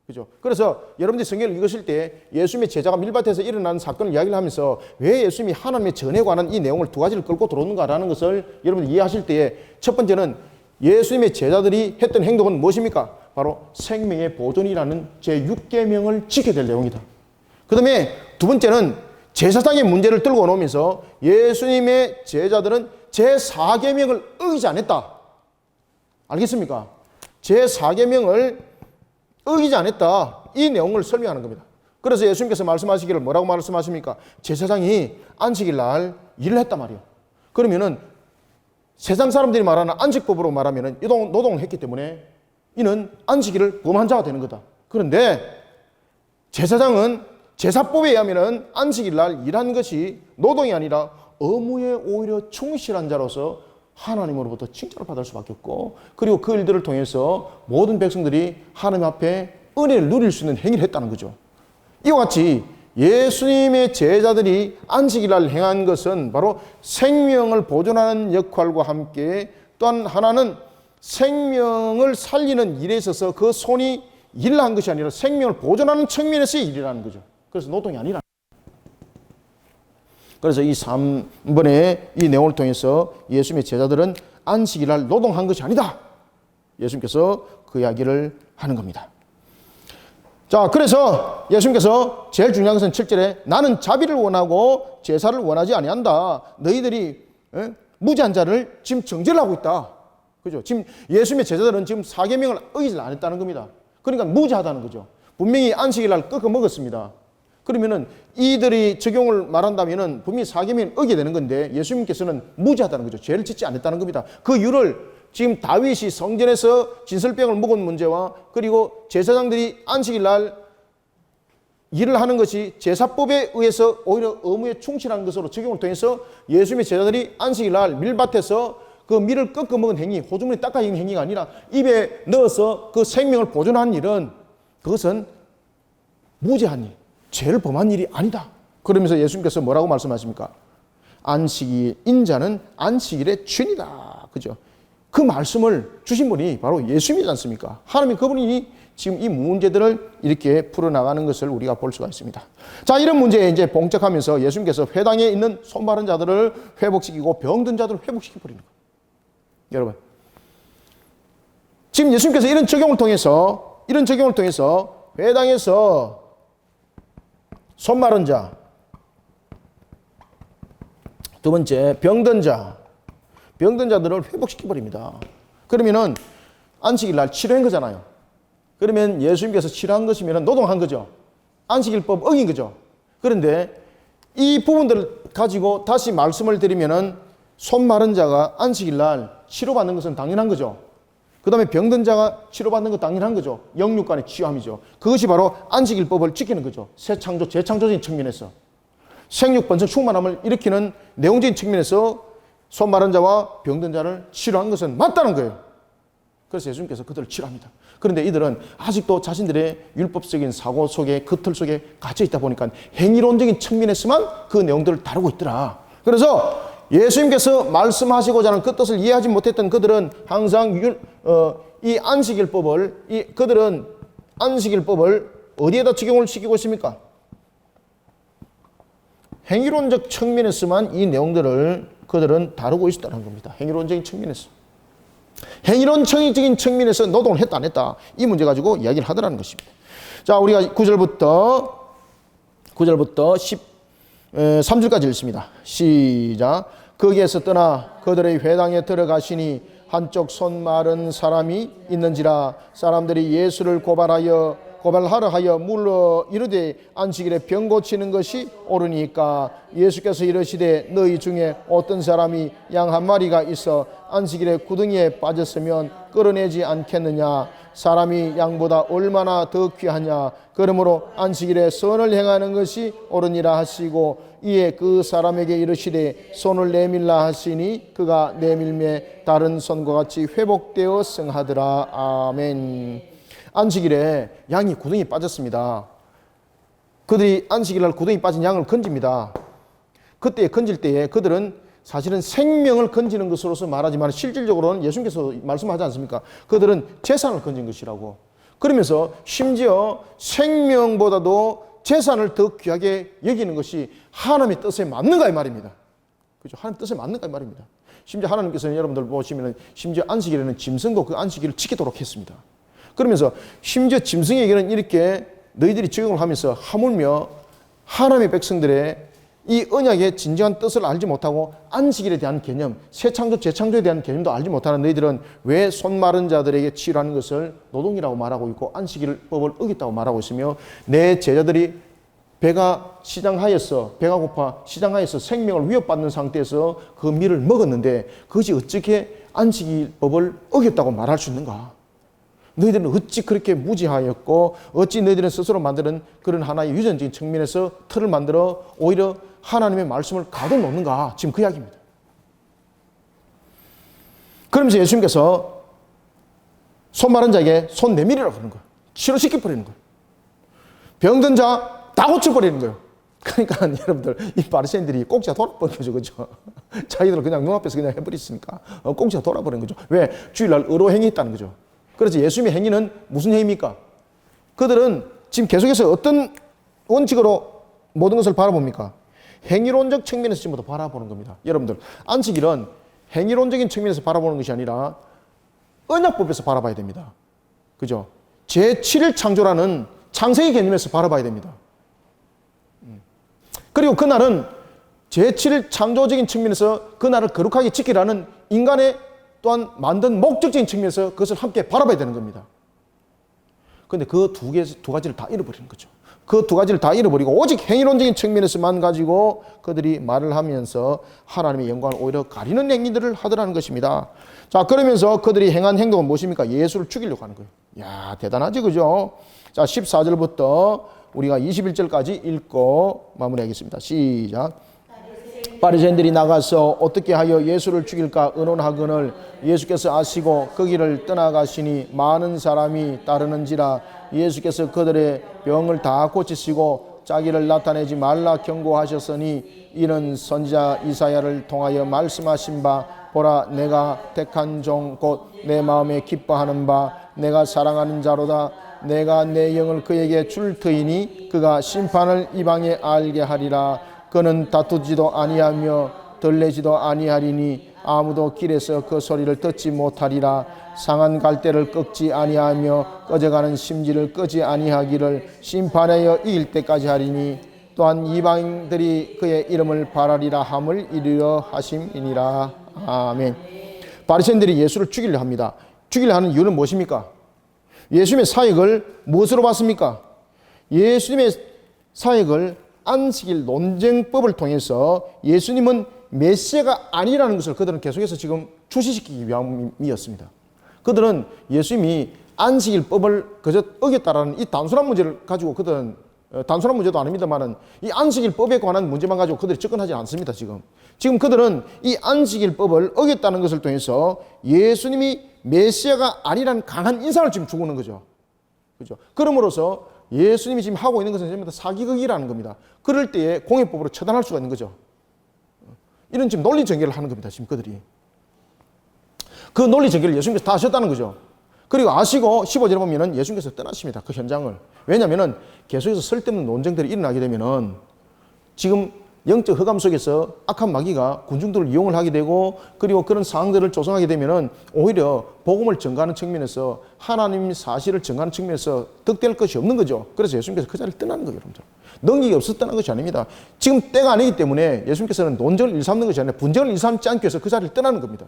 그죠? 그래서 여러분들이 성경을 읽으실 때 예수님의 제자가 밀밭에서 일어나는 사건을 이야기를 하면서 왜 예수님이 하나님의 전에 관한 이 내용을 두 가지를 끌고 들어오는가라는 것을 여러분들 이해하실 때에 첫 번째는 예수님의 제자들이 했던 행동은 무엇입니까? 바로 생명의 보존이라는 제6계명을 지켜야 될 내용이다. 그 다음에 두 번째는 제사장의 문제를 들고 오면서 예수님의 제자들은 제4계명을 어기지 않았다. 알겠습니까? 제4계명을 어기지 않았다. 이 내용을 설명하는 겁니다. 그래서 예수님께서 말씀하시기를 뭐라고 말씀하십니까? 제사장이 안식일 날 일을 했단 말이에요. 그러면은 세상 사람들이 말하는 안식법으로 말하면은 노동을 했기 때문에 이는 안식일을 범한 자가 되는 거다. 그런데 제사장은 제사법에 의하면은 안식일 날 일한 것이 노동이 아니라 의무에 오히려 충실한 자로서 하나님으로부터 칭찬을 받을 수밖에 없고, 그리고 그 일들을 통해서 모든 백성들이 하나님 앞에 은혜를 누릴 수 있는 행위를 했다는 거죠. 이와 같이 예수님의 제자들이 안식일 날 행한 것은 바로 생명을 보존하는 역할과 함께 또한 하나는 생명을 살리는 일에 있어서 그 손이 일을 한 것이 아니라 생명을 보존하는 측면에서의 일이라는 거죠. 그래서 노동이 아니라. 그래서 이 3번의 이 내용을 통해서 예수님의 제자들은 안식일 날 노동한 것이 아니다. 예수님께서 그 이야기를 하는 겁니다. 자, 그래서 예수님께서 제일 중요한 것은 7절에 나는 자비를 원하고 제사를 원하지 아니한다. 너희들이 무지한 자를 지금 정죄를 하고 있다. 그죠? 지금 예수님의 제자들은 지금 4계명을 어기지 않았다는 겁니다. 그러니까 무지하다는 거죠. 분명히 안식일 날 꺾어 먹었습니다. 그러면은 이들이 적용을 말한다면은 분명히 4계명을 어기게 되는 건데 예수님께서는 무지하다는 거죠. 죄를 짓지 않았다는 겁니다. 그 이유를 지금 다윗이 성전에서 진설병을 먹은 문제와 그리고 제사장들이 안식일 날 일을 하는 것이 제사법에 의해서 오히려 의무에 충실한 것으로 적용을 통해서 예수님의 제자들이 안식일 날 밀밭에서 그 밀을 꺾어 먹은 행위, 호주머니 닦아 먹은 행위가 아니라 입에 넣어서 그 생명을 보존하는 일은 그것은 무죄한 일, 죄를 범한 일이 아니다. 그러면서 예수님께서 뭐라고 말씀하십니까? 안식일, 인자는 안식일의 주인이다. 그죠? 그 말씀을 주신 분이 바로 예수님이지 않습니까? 하나님 그분이 지금 이 문제들을 이렇게 풀어나가는 것을 우리가 볼 수가 있습니다. 자, 이런 문제에 이제 봉착하면서 예수님께서 회당에 있는 손마른 자들을 회복시키고 병든 자들을 회복시켜버리는 거예요. 여러분, 지금 예수님께서 이런 적용을 통해서 회당에서 손마른 자, 두 번째 병든 자들을 회복시켜버립니다. 그러면은 안식일 날 치료한 거잖아요. 그러면 예수님께서 치료한 것이면 노동한 거죠. 안식일법 어긴 거죠. 그런데 이 부분들을 가지고 다시 말씀을 드리면은 손마른 자가 안식일 날 치료받는 것은 당연한 거죠. 그 다음에 병든 자가 치료받는 것 당연한 거죠. 영육간의 취함이죠. 그것이 바로 안식일법을 지키는 거죠. 새 창조, 재창조적인 측면에서 생육 번성 충만함을 일으키는 내용적인 측면에서 손마른 자와 병든 자를 치료한 것은 맞다는 거예요. 그래서 예수님께서 그들을 치료합니다. 그런데 이들은 아직도 자신들의 율법적인 사고 속에, 그 틀 속에 갇혀 있다 보니까 행위론적인 측면에서만 그 내용들을 다루고 있더라. 그래서 예수님께서 말씀하시고자 하는 그 뜻을 이해하지 못했던 그들은 항상 이 안식일법을 그들은 안식일법을 어디에다 적용을 시키고 있습니까? 행위론적 측면에서만 이 내용들을 그들은 다루고 있었다는 겁니다. 행위론적인 측면에서. 행위론적인 측면에서 노동을 했다 안 했다 이 문제 가지고 이야기를 하더라는 것입니다. 자, 우리가 9절부터 13절까지 읽습니다. 시작. 거기에서 떠나 그들의 회당에 들어가시니 한쪽 손 마른 사람이 있는지라 사람들이 예수를 고발하러 하여 물러 이르되 안식일에 병 고치는 것이 옳으니까 예수께서 이르시되 너희 중에 어떤 사람이 양 한 마리가 있어 안식일에 구덩이에 빠졌으면 끌어내지 않겠느냐. 사람이 양보다 얼마나 더 귀하냐. 그러므로 안식일에 선을 행하는 것이 옳으니라 하시고 이에 그 사람에게 이르시되 손을 내밀라 하시니 그가 내밀매 다른 손과 같이 회복되어 성하더라. 아멘. 안식일에 양이 구덩이에 빠졌습니다. 그들이 안식일날 구덩이에 빠진 양을 건집니다. 그때 건질 때에 그들은 사실은 생명을 건지는 것으로서 말하지만 실질적으로는 예수님께서 말씀하지 않습니까? 그들은 재산을 건진 것이라고. 그러면서 심지어 생명보다도 재산을 더 귀하게 여기는 것이 하나님의 뜻에 맞는가 이 말입니다. 그죠? 하나님 뜻에 맞는가 이 말입니다. 심지어 하나님께서는 여러분들 보시면 심지어 안식일에는 짐승도 그 안식일을 지키도록 했습니다. 그러면서 심지어 짐승에게는 이렇게 너희들이 적용을 하면서 하물며 하나님의 백성들의 이 언약의 진정한 뜻을 알지 못하고 안식일에 대한 개념, 새창조, 재창조에 대한 개념도 알지 못하는 너희들은 왜 손 마른 자들에게 치유하는 것을 노동이라고 말하고 있고 안식일법을 어겼다고 말하고 있으며 내 제자들이 배가 고파 시장하여서 생명을 위협받는 상태에서 그 밀을 먹었는데 그것이 어떻게 안식일법을 어겼다고 말할 수 있는가? 너희들은 어찌 그렇게 무지하였고 어찌 너희들은 스스로 만드는 그런 하나의 유전적인 측면에서 틀을 만들어 오히려 하나님의 말씀을 가둬놓는가? 지금 그 이야기입니다. 그러면서 예수님께서 손 마른 자에게 손 내밀으라고 하는 거예요. 치료시켜버리는 거예요. 병든 자 다 고쳐버리는 거예요. 그러니까 여러분들 이 바리새인들이 꼭지가 돌아버린 거죠. 그죠? 자기들 그냥 눈앞에서 그냥 해버렸으니까 꼭지가 돌아버린 거죠. 왜? 주일날 의로 행위했다는 거죠. 그래서 예수님의 행위는 무슨 행위입니까? 그들은 지금 계속해서 어떤 원칙으로 모든 것을 바라봅니까? 행위론적 측면에서 지금부터 바라보는 겁니다. 여러분들 안식일은 행위론적인 측면에서 바라보는 것이 아니라 언약법에서 바라봐야 됩니다. 그죠? 제7일 창조라는 창세기 개념에서 바라봐야 됩니다. 그리고 그날은 제7일 창조적인 측면에서 그날을 거룩하게 지키라는 인간의 또한 만든 목적적인 측면에서 그것을 함께 바라봐야 되는 겁니다. 그런데 그 두 가지를 다 잃어버리는 거죠. 그 두 가지를 다 잃어버리고 오직 행위론적인 측면에서만 가지고 그들이 말을 하면서 하나님의 영광을 오히려 가리는 행위들을 하더라는 것입니다. 자, 그러면서 그들이 행한 행동은 무엇입니까? 예수를 죽이려고 하는 거예요. 야, 대단하지, 그죠? 자, 14절부터 우리가 21절까지 읽고 마무리하겠습니다. 시작. 바리새인들이 나가서 어떻게 하여 예수를 죽일까 의논하거늘 예수께서 아시고 거기를 떠나가시니 많은 사람이 따르는지라 예수께서 그들의 병을 다 고치시고 자기를 나타내지 말라 경고하셨으니 이는 선지자 이사야를 통하여 말씀하신 바 보라 내가 택한 종 곧 내 마음에 기뻐하는 바 내가 사랑하는 자로다 내가 내 영을 그에게 줄 터이니 그가 심판을 이방에 알게 하리라 그는 다투지도 아니하며 들레지도 아니하리니 아무도 길에서 그 소리를 듣지 못하리라 상한 갈대를 꺾지 아니하며 꺼져가는 심지를 끄지 아니하기를 심판하여 이길 때까지 하리니 또한 이방인들이 그의 이름을 바라리라 함을 이루려 하심이니라. 아멘. 바리새인들이 예수를 죽이려 합니다. 죽이려 하는 이유는 무엇입니까? 예수님의 사역을 무엇으로 봤습니까? 예수님의 사역을 안식일 논쟁법을 통해서 예수님은 메시아가 아니라는 것을 그들은 계속해서 지금 출시시키기 위함이었습니다. 그들은 예수님이 안식일법을 그저 어겼다라는 이 단순한 문제를 가지고 그들은 단순한 문제도 아닙니다만은 이 안식일법에 관한 문제만 가지고 그들이 접근하지 않습니다. 지금 그들은 이 안식일법을 어겼다는 것을 통해서 예수님이 메시아가 아니라는 강한 인상을 지금 주고 있는 거죠. 그죠? 그럼으로써 예수님이 지금 하고 있는 것은 전부 다 사기극이라는 겁니다. 그럴 때에 공예법으로 처단할 수가 있는 거죠. 이런 지금 논리 전개를 하는 겁니다. 지금 그들이. 그 논리 전개를 예수님께서 다 하셨다는 거죠. 그리고 아시고 15절에 보면은 예수님께서 떠나십니다. 그 현장을. 왜냐면은 계속해서 쓸데없는 논쟁들이 일어나게 되면은 지금 영적 흑암 속에서 악한 마귀가 군중들을 이용을 하게 되고 그리고 그런 상황들을 조성하게 되면은 오히려 복음을 전가하는 측면에서 하나님 사실을 전가하는 측면에서 득될 것이 없는 거죠. 그래서 예수님께서 그 자리를 떠나는 거예요, 여러분들. 능력이 없어서 떠난 것이 아닙니다. 지금 때가 아니기 때문에 예수님께서는 논쟁을 일삼는 것이 아니라 분쟁을 일삼지 않기 위해서 그 자리를 떠나는 겁니다.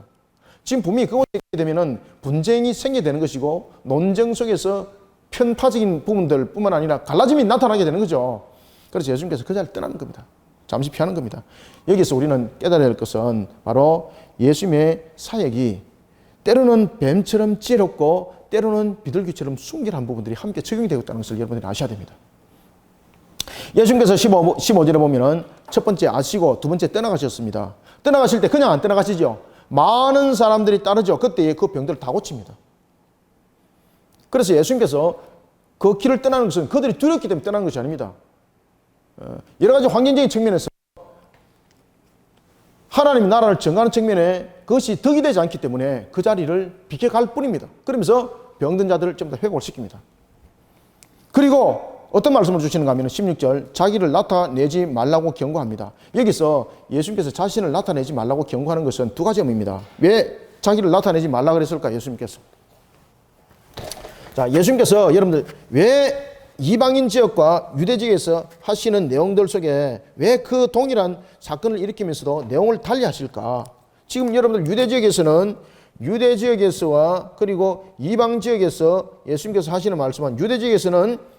지금 분명히 그것이 되면은 분쟁이 생기게 되는 것이고 논쟁 속에서 편파적인 부분들 뿐만 아니라 갈라짐이 나타나게 되는 거죠. 그래서 예수님께서 그 자리를 떠나는 겁니다. 잠시 피하는 겁니다. 여기서 우리는 깨달아야 할 것은 바로 예수님의 사역이 때로는 뱀처럼 찌렵고 때로는 비둘기처럼 순결한 부분들이 함께 적용이 되고 있다는 것을 여러분들이 아셔야 됩니다. 예수님께서 15절에 보면은 첫 번째 아시고 두 번째 떠나가셨습니다. 떠나가실 때 그냥 안 떠나가시죠. 많은 사람들이 따르죠. 그때 그 병들을 다 고칩니다. 그래서 예수님께서 그 길을 떠나는 것은 그들이 두렵기 때문에 떠나는 것이 아닙니다. 여러 가지 환경적인 측면에서 하나님의 나라를 증가하는 측면에 그것이 덕이 되지 않기 때문에 그 자리를 비켜갈 뿐입니다. 그러면서 병든 자들을 전부 다 회복을 시킵니다. 그리고 어떤 말씀을 주시는가 하면 16절 자기를 나타내지 말라고 경고합니다. 여기서 예수님께서 자신을 나타내지 말라고 경고하는 것은 두 가지 의미입니다. 왜 자기를 나타내지 말라고 그랬을까 예수님께서? 자, 예수님께서 여러분들 왜 이방인 지역과 유대 지역에서 하시는 내용들 속에 왜 그 동일한 사건을 일으키면서도 내용을 달리 하실까? 지금 여러분들 유대 지역에서는 유대 지역에서와 그리고 이방 지역에서 예수님께서 하시는 말씀은 유대 지역에서는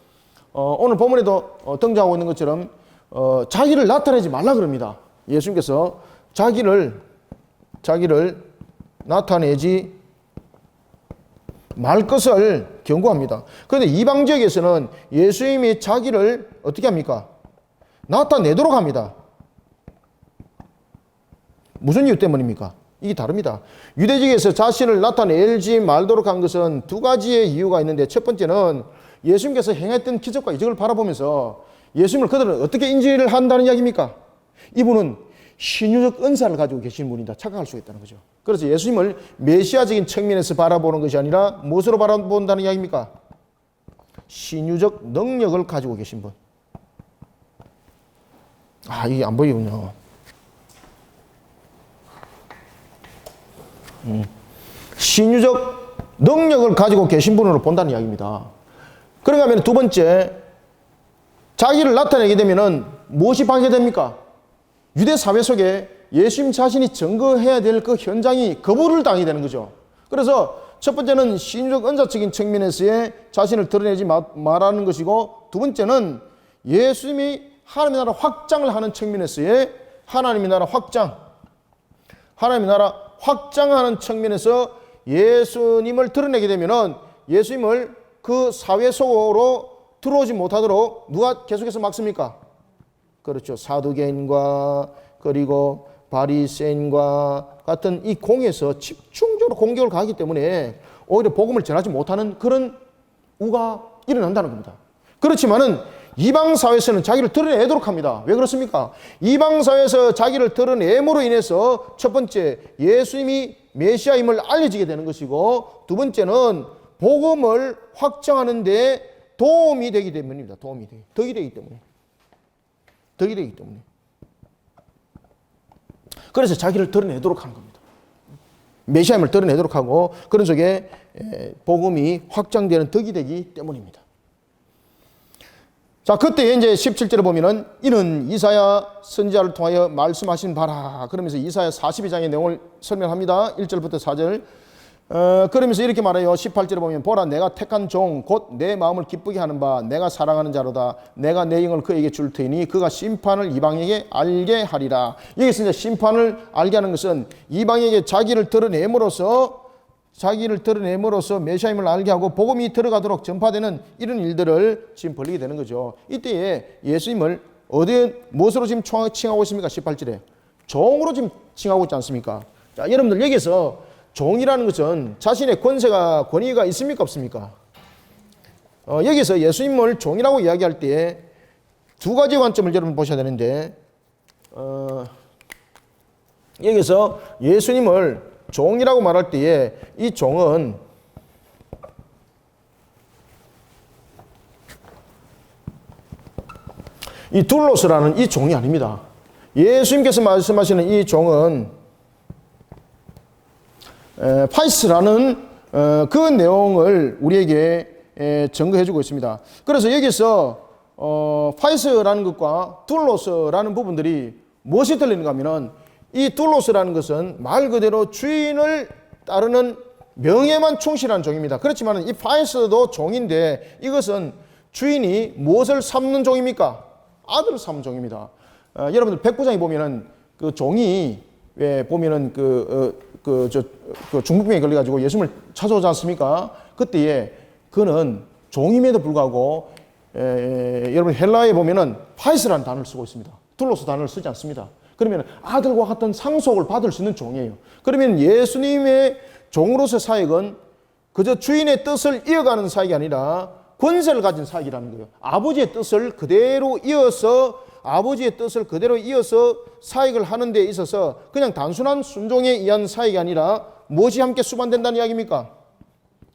오늘 본문에도 등장하고 있는 것처럼 자기를 나타내지 말라 그럽니다. 예수님께서 자기를 나타내지 말 것을 경고합니다. 그런데 이방 지역에서는 예수님이 자기를 어떻게 합니까? 나타내도록 합니다. 무슨 이유 때문입니까? 이게 다릅니다. 유대 지역에서 자신을 나타내지 말도록 한 것은 두 가지의 이유가 있는데 첫 번째는 예수님께서 행했던 기적과 이적을 바라보면서 예수님을 그들은 어떻게 인지를 한다는 이야기입니까? 이분은 신유적 은사를 가지고 계신 분이다 착각할 수 있다는 거죠. 그래서 예수님을 메시아적인 측면에서 바라보는 것이 아니라 무엇으로 바라본다는 이야기입니까? 신유적 능력을 가지고 계신 분. 아, 이게 안 보이군요. 신유적 능력을 가지고 계신 분으로 본다는 이야기입니다. 그런가 하면 두 번째, 자기를 나타내게 되면은 무엇이 방해됩니까? 유대 사회 속에 예수님 자신이 증거해야 될 그 현장이 거부를 당하게 되는 거죠. 그래서 첫 번째는 신유적 은사적인 측면에서의 자신을 드러내지 말라는 것이고, 두 번째는 예수님이 하나님의 나라 확장을 하는 측면에서의 하나님의 나라 확장하는 측면에서 예수님을 드러내게 되면은 예수님을 그 사회 속으로 들어오지 못하도록 누가 계속해서 막습니까? 그렇죠. 사두개인과 그리고 바리새인과 같은 이 공에서 집중적으로 공격을 가기 때문에 오히려 복음을 전하지 못하는 그런 우가 일어난다는 겁니다. 그렇지만은 이방 사회에서는 자기를 드러내도록 합니다. 왜 그렇습니까? 이방 사회에서 자기를 드러냄으로 인해서 첫 번째 예수님이 메시아임을 알려지게 되는 것이고, 두 번째는 복음을 확장하는 데 도움이 되기 때문입니다. 덕이 되기 때문에. 그래서 자기를 드러내도록 하는 겁니다. 메시아임을 드러내도록 하고, 그런 속에 복음이 확장되는 덕이 되기 때문입니다. 자, 그때 이제 17절에 보면은 이는 이사야 선지자를 통하여 말씀하신 바라. 그러면서 이사야 42장의 내용을 설명합니다. 1절부터 4절. 그러면서 이렇게 말해요. 18절에 보면 보라 내가 택한 종 곧 내 마음을 기쁘게 하는 바 내가 사랑하는 자로다. 내가 내 영을 그에게 줄 테니 그가 심판을 이방에게 알게 하리라. 여기서 이제 심판을 알게 하는 것은 이방에게 자기를 드러냄으로써 메시아임을 알게 하고 복음이 들어가도록 전파되는 이런 일들을 지금 벌이게 되는 거죠. 이때에 예수님을 무엇으로 지금 칭하고 있습니까? 18절에 종으로 지금 칭하고 있지 않습니까? 자, 여러분들 여기서 종이라는 것은 자신의 권위가 있습니까? 없습니까? 여기서 예수님을 종이라고 이야기할 때 두 가지 관점을 여러분 보셔야 되는데, 여기서 예수님을 종이라고 말할 때에 이 종은 이 둘로스라는 이 종이 아닙니다. 예수님께서 말씀하시는 이 종은 파이스라는 그 내용을 우리에게 증거해 주고 있습니다. 그래서 여기서 파이스라는 것과 둘로스라는 부분들이 무엇이 들리는가 하면은 이 둘로스라는 것은 말 그대로 주인을 따르는 명예만 충실한 종입니다. 그렇지만 이 파이스도 종인데 이것은 주인이 무엇을 삼는 종입니까? 아들을 삼는 종입니다. 여러분들 백부장에 보면은 그 종이 왜 보면은 그 중풍병에 걸려가지고 예수님을 찾아오지 않습니까? 그때에 그는 종임에도 불구하고 여러분 헬라에 보면은 파이스라는 단어를 쓰고 있습니다. 둘로스 단어를 쓰지 않습니다. 그러면 아들과 같은 상속을 받을 수 있는 종이에요. 그러면 예수님의 종으로서의 사역은 그저 주인의 뜻을 이어가는 사역이 아니라 권세를 가진 사역이라는 거예요. 아버지의 뜻을 그대로 이어서 사역을 하는 데 있어서 그냥 단순한 순종에 의한 사역이 아니라 무엇이 함께 수반된다는 이야기입니까?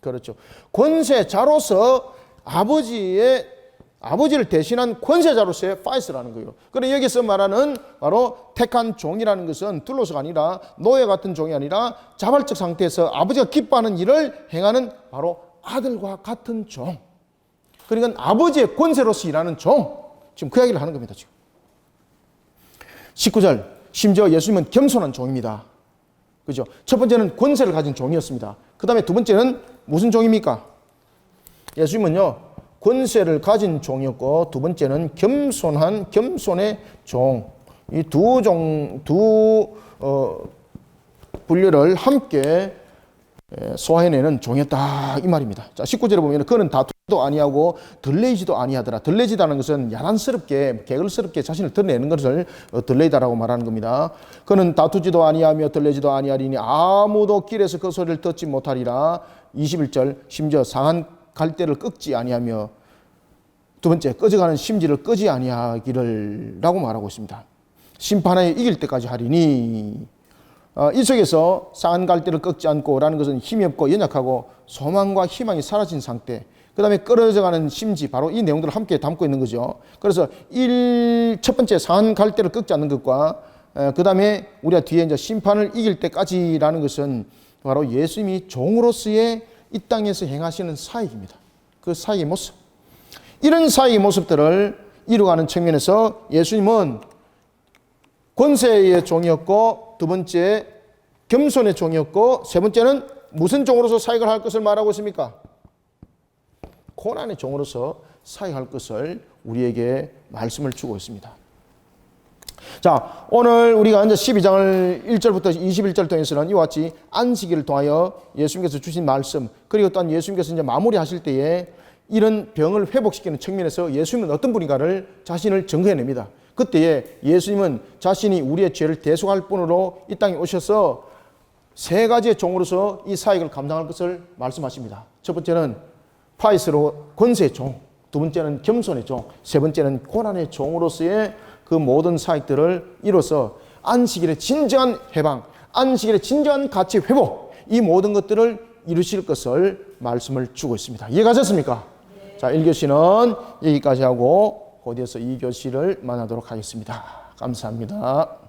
그렇죠. 권세자로서 아버지를 대신한 권세자로서의 파이스라는 거예요. 그래서 여기서 말하는 바로 택한 종이라는 것은 둘로스가 아니라 노예 같은 종이 아니라 자발적 상태에서 아버지가 기뻐하는 일을 행하는 바로 아들과 같은 종. 그러니까 아버지의 권세로서 일하는 종. 지금 그 이야기를 하는 겁니다. 지금 19절 심지어 예수님은 겸손한 종입니다. 그죠? 첫 번째는 권세를 가진 종이었습니다. 그 다음에 두 번째는 무슨 종입니까? 예수님은요 권세를 가진 종이었고 두 번째는 겸손의 종. 이 두 분류를 함께 소화해내는 종이었다 이 말입니다. 자 19절에 보면 그는 다투지도 아니하고 들레지도 아니하더라. 들레지다는 것은 야단스럽게 개걸스럽게 자신을 드러내는 것을 들레이다라고 말하는 겁니다. 그는 다투지도 아니하며 들레지도 아니하리니 아무도 길에서 그 소리를 듣지 못하리라. 21절 심지어 상한 갈대를 꺾지 아니하며 두 번째 꺼져가는 심지를 끄지 아니하기를 라고 말하고 있습니다. 심판하에 이길 때까지 하리니 이 속에서 상한 갈대를 꺾지 않고 라는 것은 힘이 없고 연약하고 소망과 희망이 사라진 상태, 그 다음에 끊어져가는 심지, 바로 이 내용들을 함께 담고 있는 거죠. 그래서 첫 번째 상한 갈대를 꺾지 않는 것과 그 다음에 우리가 뒤에 이제 심판을 이길 때까지라는 것은 바로 예수님이 종으로서의 이 땅에서 행하시는 사역입니다. 그 사역의 모습. 이런 사역의 모습들을 이루어가는 측면에서 예수님은 권세의 종이었고 두 번째 겸손의 종이었고 세 번째는 무슨 종으로서 사역을 할 것을 말하고 있습니까? 고난의 종으로서 사역할 것을 우리에게 말씀을 주고 있습니다. 자, 오늘 우리가 이제 12장을 1절부터 21절 통해서는 이와 같이 안식일을 통하여 예수님께서 주신 말씀, 그리고 또한 예수님께서 이제 마무리하실 때에 이런 병을 회복시키는 측면에서 예수님은 어떤 분인가를 자신을 증거해냅니다. 그때에 예수님은 자신이 우리의 죄를 대속할 분으로 이 땅에 오셔서 세 가지의 종으로서 이 사역을 감당할 것을 말씀하십니다. 첫 번째는 파이스로 권세의 종, 두 번째는 겸손의 종, 세 번째는 고난의 종으로서의 그 모든 사역들을 이뤄서 안식일의 진정한 해방, 안식일의 진정한 가치 회복, 이 모든 것들을 이루실 것을 말씀을 주고 있습니다. 이해가셨습니까? 네. 자, 1교시는 여기까지 하고 곧이어서 2교시를 만나도록 하겠습니다. 감사합니다.